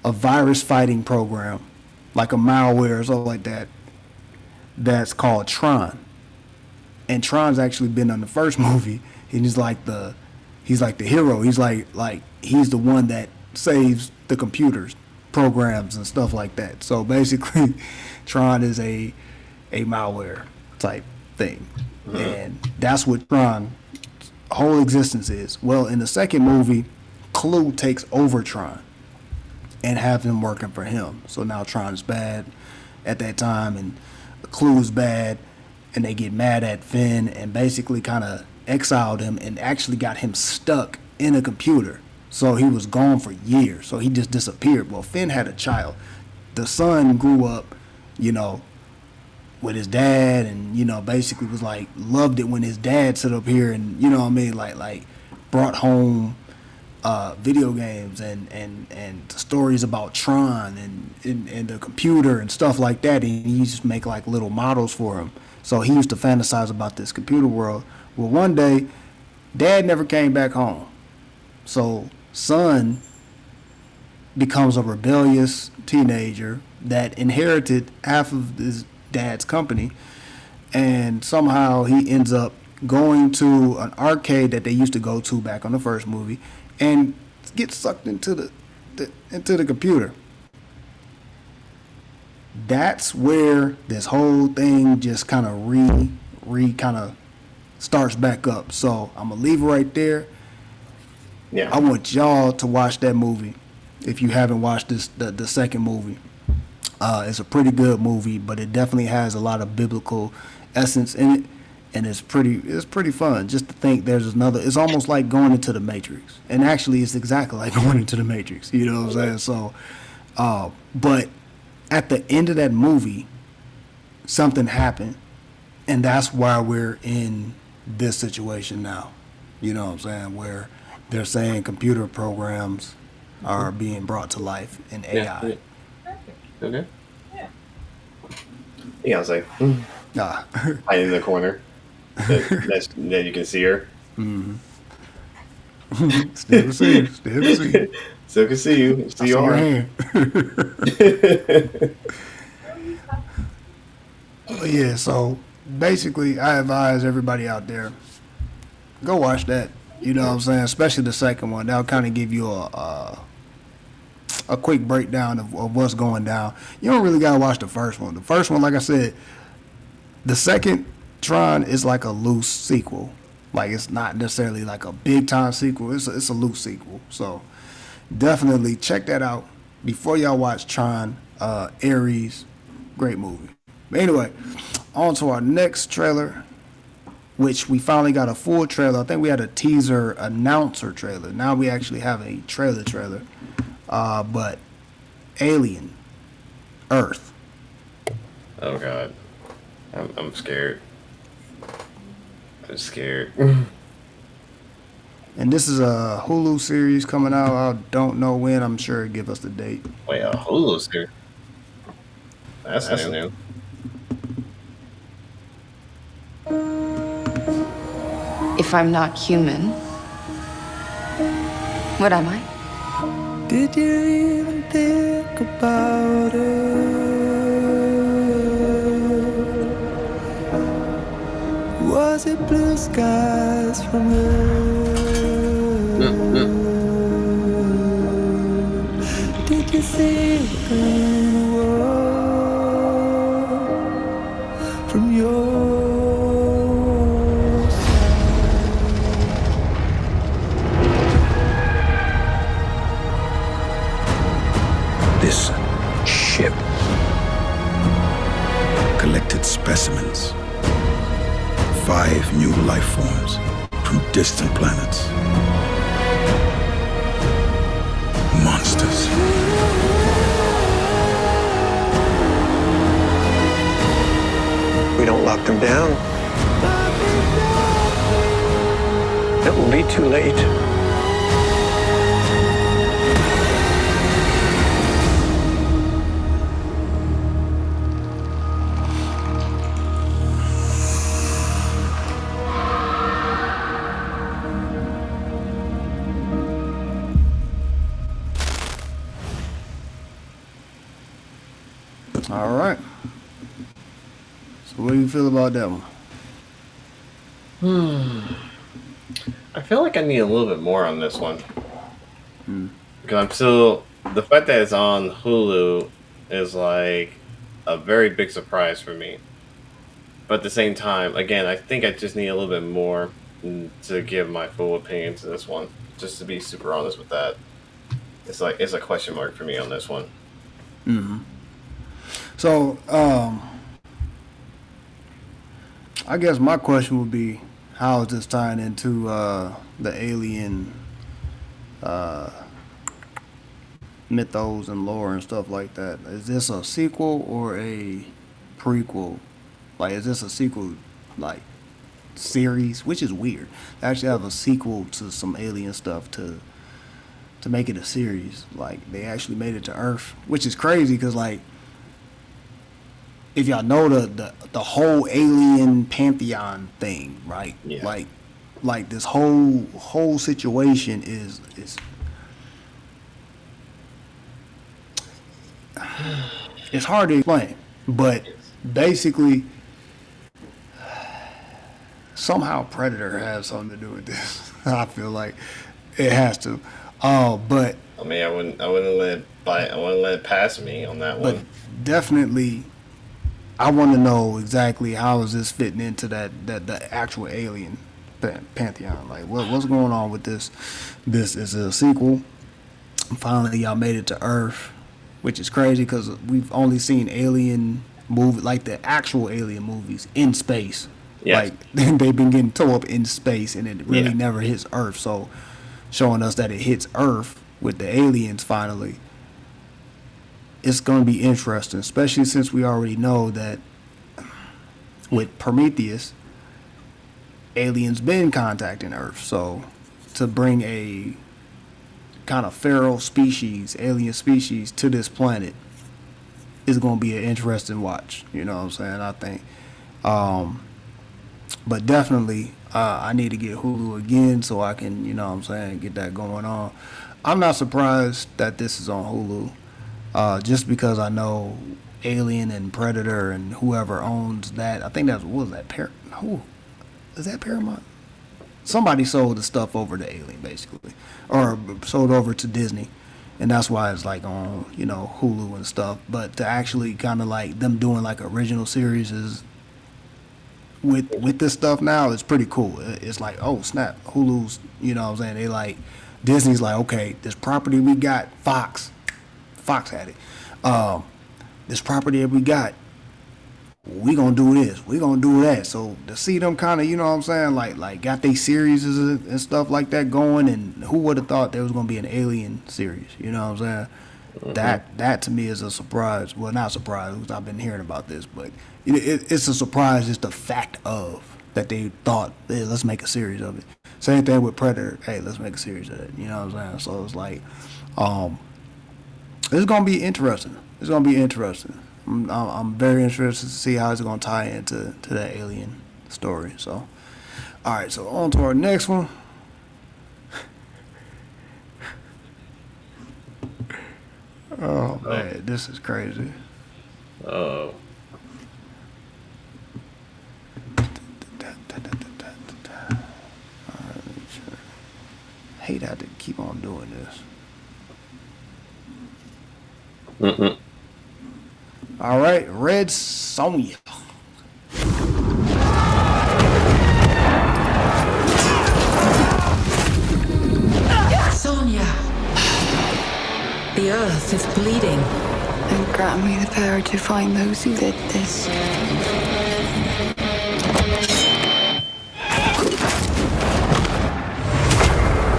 virus fighting program, like a malware or something like that, that's called Tron. And Tron's actually been on the first movie, and he's like the hero. He's like he's the one that saves the computers, programs and stuff like that. So basically Tron is a malware type thing. And that's what Tron's whole existence is. Well, in the second movie, Clue takes over Tron and have him working for him. So now Tron is bad at that time, and Clue's bad, and they get mad at Finn and basically kind of exiled him and actually got him stuck in a computer. So he was gone for years. So he just disappeared. Well, Finn had a child. The son grew up, with his dad, and basically was like, loved it when his dad sit up here and like brought home video games and stories about Tron and the computer and stuff like that, and he used to make like little models for him. So he used to fantasize about this computer world. Well, one day dad never came back home, so son becomes a rebellious teenager that inherited half of his dad's company, and somehow he ends up going to an arcade that they used to go to back on the first movie and gets sucked into the computer. That's where this whole thing just kind of starts back up. So I'm gonna leave it right there. Yeah, I want y'all to watch that movie if you haven't watched the second movie. It's a pretty good movie, but it definitely has a lot of biblical essence in it, and it's pretty fun just to think there's another. It's almost like going into the Matrix, and actually it's exactly like going into the Matrix, you know what I'm saying? So but at the end of that movie something happened, and that's why we're in this situation now, you know what I'm saying, where they're saying computer programs are being brought to life in AI. Yeah. Okay. Yeah, I was like, hiding in the corner. Then you can see her. Mm-hmm. Still can see you. Still can see you. See your hand. Yeah, so basically I advise everybody out there, go watch that. You know what I'm saying? Especially the second one. That'll kind of give you a quick breakdown of what's going down. You don't really gotta watch the first one. The first one, like I said, the second Tron is like a loose sequel. Like, it's not necessarily like a big time sequel. It's a loose sequel. So definitely check that out before y'all watch Tron. Ares, great movie. But anyway, on to our next trailer, which we finally got a full trailer. I think we had a teaser announcer trailer. Now we actually have a trailer. But Alien, Earth. Oh God, I'm scared. I'm scared. And this is a Hulu series coming out. I don't know when. I'm sure it'll give us the date. Wait, a Hulu series? That's new. If I'm not human, what am I? Did you even think about it? Was it blue skies from Earth? Did you see it in the world from your This ship collected specimens. 5 new life forms from distant planets. Monsters. We don't lock them down, it will be too late. All right. So what do you feel about that one? I feel like I need a little bit more on this one. Because I'm still... The fact that it's on Hulu is like a very big surprise for me. But at the same time, again, I think I just need a little bit more to give my full opinion to this one. Just to be super honest with that. It's a question mark for me on this one. Mm-hmm. So, I guess my question would be, how is this tying into the alien mythos and lore and stuff like that? Is this a sequel or a prequel? Like, is this a sequel, like, series? Which is weird. They actually have a sequel to some alien stuff to make it a series. Like, they actually made it to Earth, which is crazy because, like, if y'all know the whole alien pantheon thing, right? Yeah. Like this whole situation is it's hard to explain, but basically somehow Predator has something to do with this. I feel like it has to. But I mean, I wouldn't let it pass me on that but one. definitely I want to know exactly how is this fitting into the actual alien pantheon. Like, what's going on with this? This is a sequel. Finally, y'all made it to Earth, which is crazy because we've only seen alien movie, like the actual alien movies in space. Yes. Like they've been getting towed up in space, and it really never hits Earth. So, showing us that it hits Earth with the aliens finally. It's going to be interesting, especially since we already know that with Prometheus, aliens been contacting Earth. So to bring a kind of feral species, alien species to this planet is going to be an interesting watch. You know what I'm saying? I think. But definitely, I need to get Hulu again so I can, you know what I'm saying, get that going on. I'm not surprised that this is on Hulu. Just because I know Alien and Predator and whoever owns that, I think that's, what was that, who is that, Paramount? Somebody sold the stuff over to Alien basically, or sold over to Disney, and that's why it's like on, you know, Hulu and stuff. But to actually kind of like them doing like original series is with this stuff now, it's pretty cool. It's like, oh snap, Hulu's, you know what I'm saying, they like, Disney's like, okay, this property we got, Fox had it. This property that we got, we gonna do this, we gonna do that. So to see them kind of, you know what I'm saying, like got they series and stuff like that going, and who would have thought there was gonna be an Alien series? You know what I'm saying? Mm-hmm. That to me is a surprise. Well, not a surprise because I've been hearing about this, but it's a surprise. Just the fact of that they thought, hey, let's make a series of it. Same thing with Predator. Hey, let's make a series of it. You know what I'm saying? So it's like, it's gonna be interesting. It's gonna be interesting. I'm very interested to see how it's gonna tie into that alien story. So, all right. So on to our next one. Oh man, this is crazy. Oh. Hate how to keep on doing this. All right, Red Sonja. Sonia! The earth is bleeding. And grant me the power to find those who did this.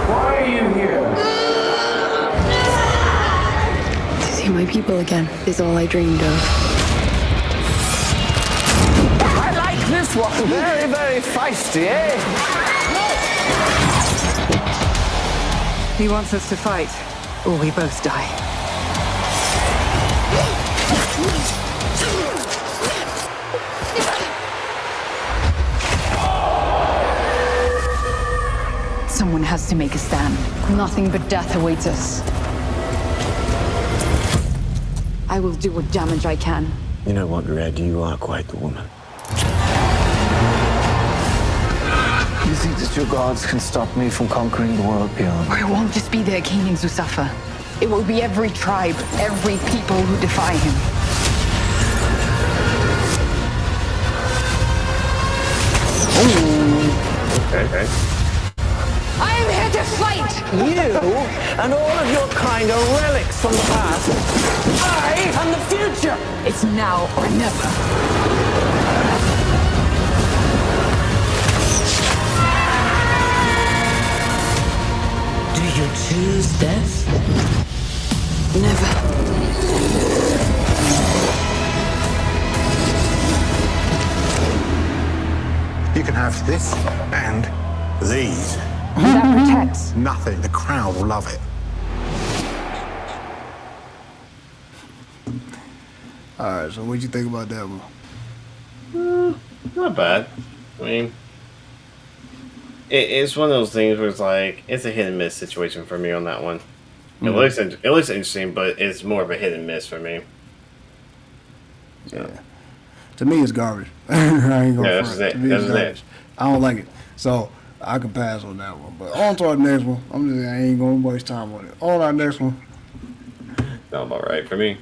Why are you here? To see my people again is all I dreamed of. I like this one. Very, very feisty, eh? He wants us to fight, or we both die. Someone has to make a stand. Nothing but death awaits us. I will do what damage I can. You know what, Red? You are quite the woman. You think that your gods can stop me from conquering the world beyond? It won't just be the Achaeans who suffer. It will be every tribe, every people who defy him. Okay. I am here to fight! You and all of your kind are relics from the past. I am the future. It's now or never. Do you choose death? Never. You can have this and these. That protects. Nothing. The crowd will love it. All right. So what'd you think about that one? Not bad. I mean, it's one of those things where it's like it's a hit and miss situation for me on that one. It looks interesting, but it's more of a hit and miss for me. So. Yeah. To me, it's garbage. I ain't gonna front. To me, it's garbage. I don't like it. So I can pass on that one. But on to our next one. I ain't gonna waste time on it. On our next one. Sounds all right for me.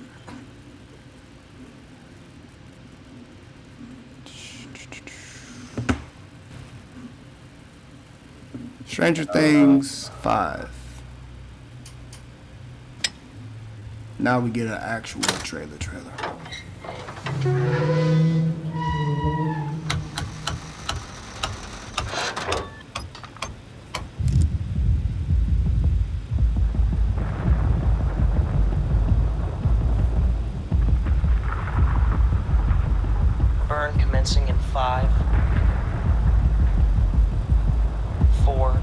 Stranger Things 5. Now we get an actual trailer. Burn commencing in 5, 4,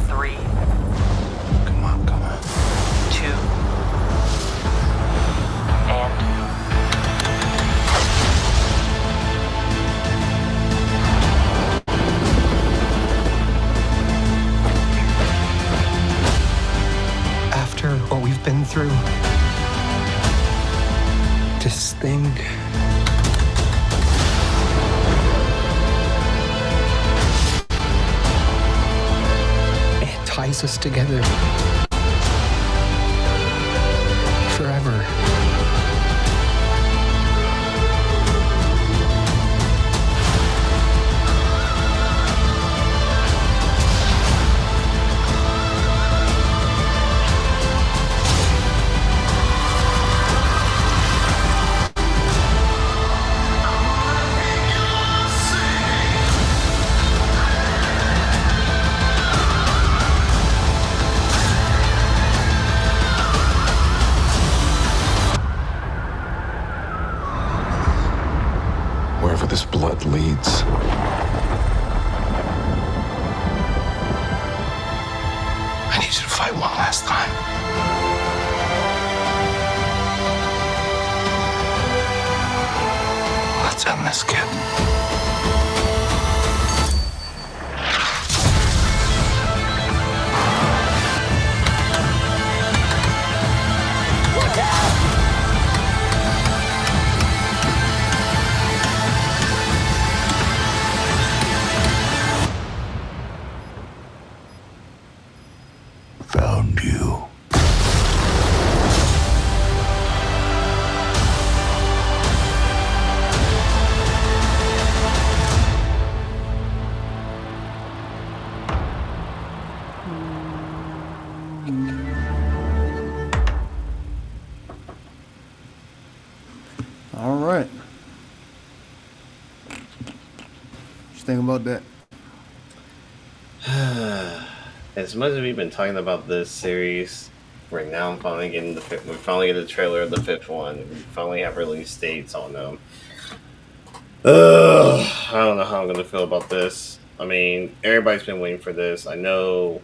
3. Come on. 2. And. After what we've been through, this thing. It ties us together. Forever. Wherever this blood leads, last time. Let's end this, kid. Found you. All right. What you think about that? As much as we've been talking about this series, right now I'm finally getting we finally get the trailer of the fifth one. We finally have release dates on them. I don't know how I'm gonna feel about this. I mean, everybody's been waiting for this. I know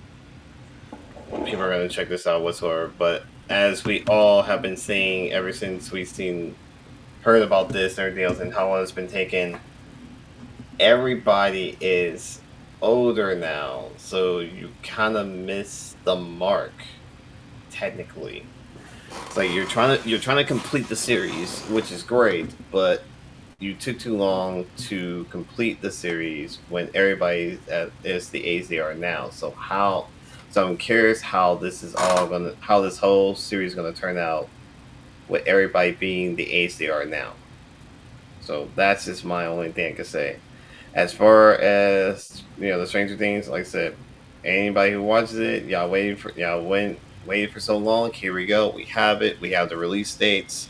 people are gonna check this out whatsoever, but as we all have been saying ever since heard about this and everything else and how long it's been taking, everybody is older now, so you kind of miss the mark. Technically, it's like you're trying to complete the series, which is great, but you took too long to complete the series when everybody is the age they are now. So I'm curious how this whole series is gonna turn out with everybody being the age they are now. So that's just my only thing I can say. As far as the Stranger Things, like I said, anybody who watches it, y'all waited for so long. Here we go. We have it. We have the release dates.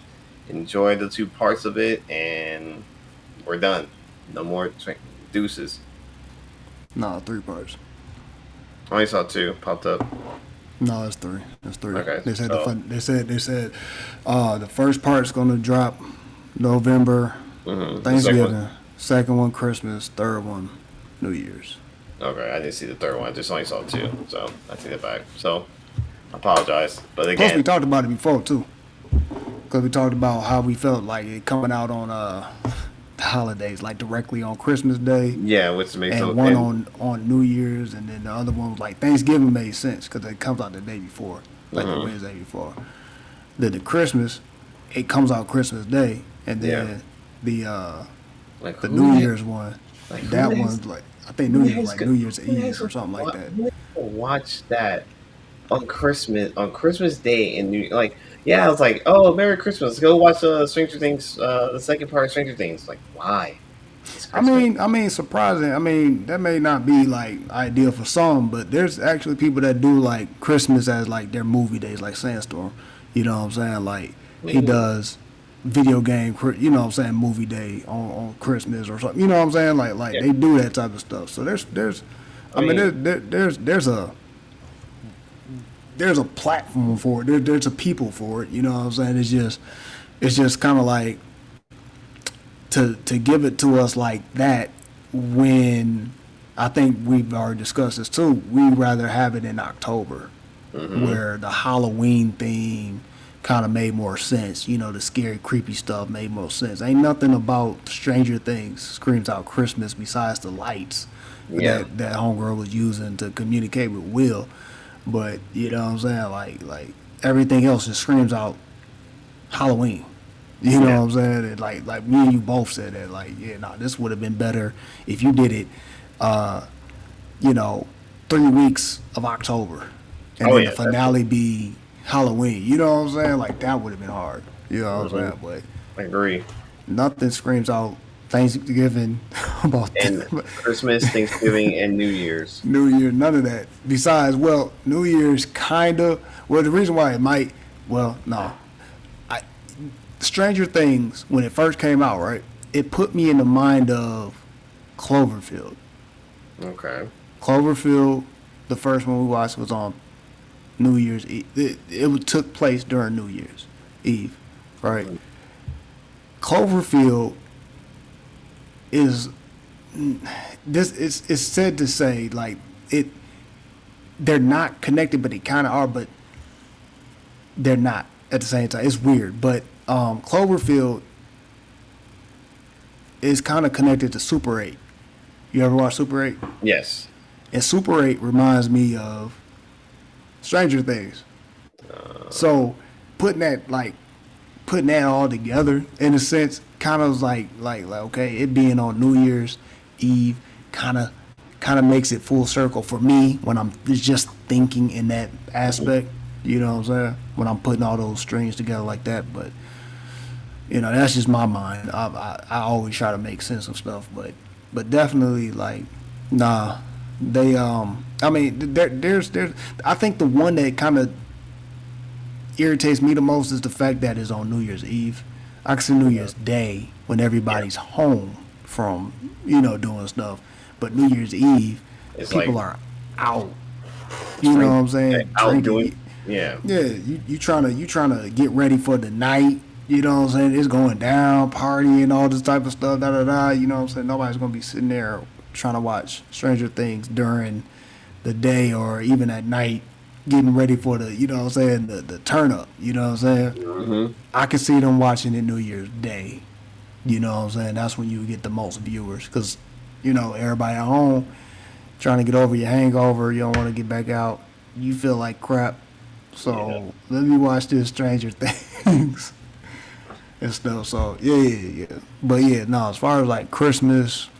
Enjoy the 2 parts of it, and we're done. No more deuces. No, 3 parts. I only saw 2 popped up. No, it's 3. It's 3. Okay, They said the first part's gonna drop November, Thanksgiving. Second one Christmas. Third one New Year's. Okay, I didn't see the third one. I just only saw 2, so I take it back. So I apologize, but again, plus we talked about it before too, because we talked about how we felt like it coming out on the holidays, like directly on Christmas Day. Yeah, which makes and one on New Year's, and then the other one was like Thanksgiving made sense because it comes out the day before, like the Wednesday before. Then the Christmas, it comes out Christmas Day, and then the New Year's one, that one's like I think New Year's like New Year's Eve or something like that. Watch that on Christmas Day in I was like, oh, Merry Christmas, go watch Stranger Things, the second part of Stranger Things. Like, why? I mean, surprising. I mean, that may not be like ideal for some, but there's actually people that do like Christmas as like their movie days, like Sandstorm. You know what I'm saying? Like he does video game, movie day on Christmas or something. You know what I'm saying? Like they do that type of stuff. So there's a platform for it. There's a people for it. You know what I'm saying? It's just kind of like to give it to us like that when I think we've already discussed this too. We'd rather have it in October, where the Halloween theme kind of made more sense. The scary, creepy stuff made more sense. Ain't nothing about Stranger Things screams out Christmas besides the lights that homegirl was using to communicate with Will. But you know what I'm saying? Like everything else just screams out Halloween. You know what I'm saying? And like me and you both said that. This would have been better if you did it 3 weeks of October. And then the finale be Halloween. You know what I'm saying? Like that would have been hard. You know what I'm saying? But I agree. Nothing screams out Thanksgiving about Christmas, Thanksgiving, and New Year's. New Year, none of that. Besides, New Year's kinda. Well, the reason why it might. Well, no. Stranger Things, when it first came out, right? It put me in the mind of Cloverfield. Okay. Cloverfield, the first one we watched was on New Year's Eve. It took place during New Year's Eve, right? Cloverfield is it's said to say like they're not connected, but they kind of are. But they're not at the same time. It's weird, but Cloverfield is kind of connected to Super 8. You ever watch Super 8? Yes. And Super 8 reminds me of Stranger Things. So putting that all together in a sense kind of like okay, it being on New Year's Eve kind of makes it full circle for me when I'm just thinking in that aspect. You know what I'm saying? When I'm putting all those strings together like that, but you know, that's just my mind. I always try to make sense of stuff, but definitely like nah, they I mean there's I think the one that kind of irritates me the most is the fact that it's on New Year's Eve. I can see New Year's Day when everybody's home from, you know, doing stuff. But New Year's Eve, it's people like, are out. You know what I'm saying? Out doing, yeah. Yeah, you trying to get ready for the night. You know what I'm saying? It's going down, partying, all this type of stuff, da da da. You know what I'm saying? Nobody's gonna be sitting there trying to watch Stranger Things during the day or even at night, getting ready for the, you know what I'm saying, the turn up. You know what I'm saying? Mm-hmm. I can see them watching it New Year's Day. You know what I'm saying? That's when you get the most viewers because, you know, everybody at home trying to get over your hangover. You don't want to get back out. You feel like crap. So let me watch this Stranger Things and stuff. So yeah. But yeah, no, as far as like Christmas,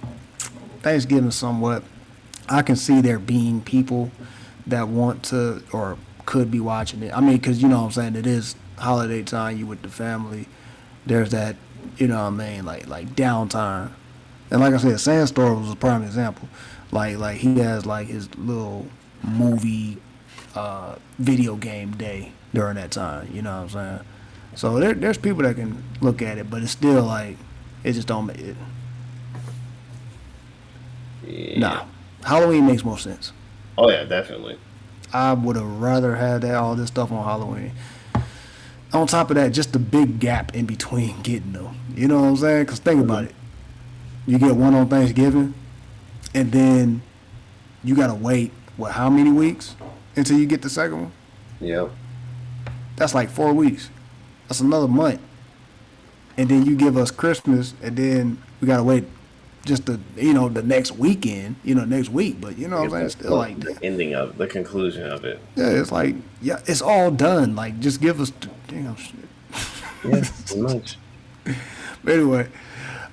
Thanksgiving somewhat, I can see there being people that want to or could be watching it. I mean, because you know what I'm saying, it is holiday time, you with the family. There's that, you know what I mean, like downtime. And like I said, Sandstorm was a prime example. Like he has like his little movie video game day during that time, you know what I'm saying? So there's people that can look at it, but it's still like it just don't make it. Yeah. Nah. Halloween makes more sense. Oh yeah, definitely. I would have rather had that all this stuff on Halloween. On top of that, just the big gap in between getting them. You know what I'm saying? Because think about it. You get one on Thanksgiving, and then you got to wait, how many weeks until you get the second one? Yep. That's like 4 weeks. That's another month. And then you give us Christmas, and then we got to wait just the next weekend, next week. But you know what I'm saying? It's still like the ending of the conclusion of it. Yeah, it's like, yeah, it's all done. Like, just give us the damn shit. Yeah, pretty much. But anyway,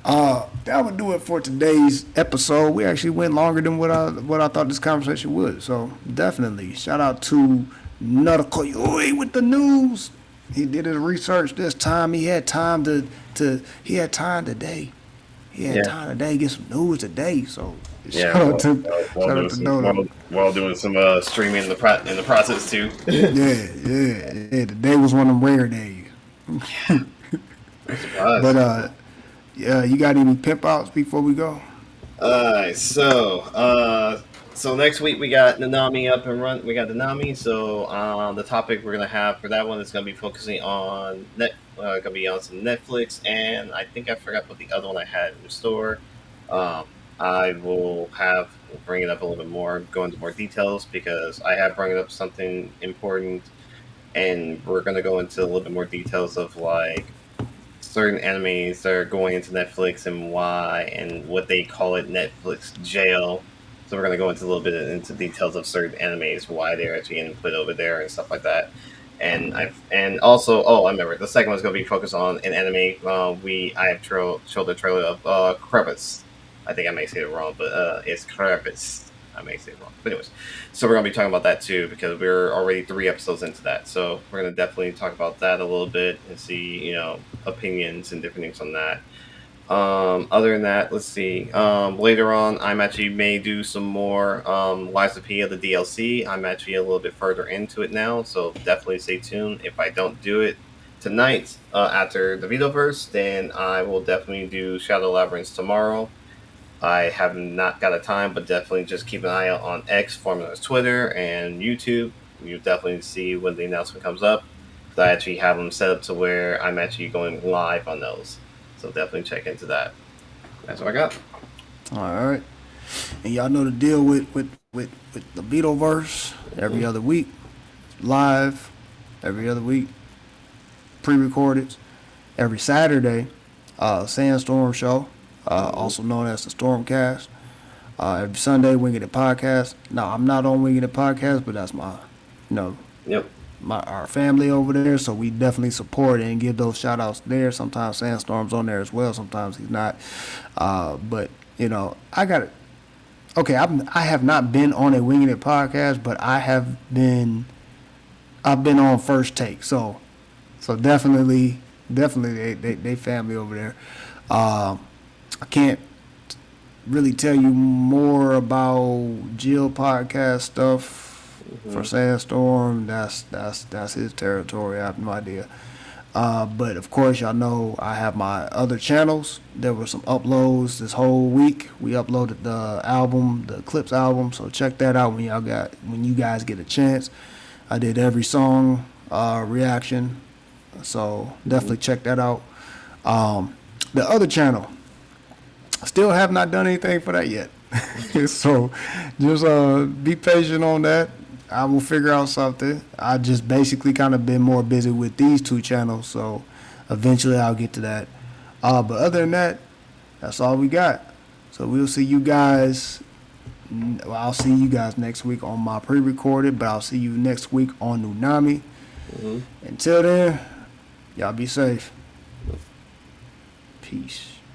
that would do it for today's episode. We actually went longer than what I thought this conversation would. So definitely shout out to Nutakoyoi with the news. He did his research this time. He had time today. He had time today get some news today. So shout out to Nota. While doing some streaming in the process too. yeah. Today was one of them rare days. But yeah, you got any pimp outs before we go? Alright, so next week we got Nanami up and run. We got Nanami. So the topic we're gonna have for that one is gonna be focusing on gonna be on some Netflix, and I think I forgot what the other one I had in the store. I will bring it up a little bit more, go into more details because I have brought up something important, and we're gonna go into a little bit more details of like certain animes that are going into Netflix and why and what they call it Netflix jail. So we're going to go into a little bit into details of certain animes, why they're actually getting put over there and stuff like that. And also, I remember the second one's going to be focused on an anime. I have showed the trailer of Krampus. I think I may say it wrong, but it's Krampus. I may say it wrong. But anyways, so we're going to be talking about that too because we're already 3 episodes into that. So we're going to definitely talk about that a little bit and see, opinions and different things on that. Other than that, let's see. Later on, I'm actually may do some more Lies of P of the DLC. I'm actually a little bit further into it now, so definitely stay tuned. If I don't do it tonight after the VitoVerse, then I will definitely do Shadow Labyrinth tomorrow. I have not got a time, but definitely just keep an eye out on X, formerly as Twitter, and YouTube. You'll definitely see when the announcement comes up. I actually have them set up to where I'm actually going live on those. So definitely check into that. That's what I got. All right. And y'all know the deal with the VitoVerse every other week. Live every other week. Pre-recorded every Saturday. Sandstorm Show, also known as the Stormcast. Every Sunday, Winging It Podcast. No, I'm not on Winging It Podcast, but that's my, our family over there. So we definitely support it and give those shout outs there. Sometimes Sandstorm's on there as well. Sometimes he's not. But I got it. Okay, I have not been on a Winging It Podcast, but I've been on First Take. So definitely they family over there. I can't really tell you more about Jill podcast stuff for Sandstorm. That's his territory. I have no idea. But of course, y'all know I have my other channels. There were some uploads this whole week. We uploaded the album, the Clips album. So check that out when you guys get a chance. I did every song reaction. So definitely check that out. The other channel, still have not done anything for that yet. So just be patient on that. I will figure out something. I just basically kind of been more busy with these two channels, so eventually I'll get to that. But other than that, that's all we got. So we'll see you guys. Well, I'll see you guys next week on my pre-recorded, but I'll see you next week on Unami. Until then, y'all be safe. Peace.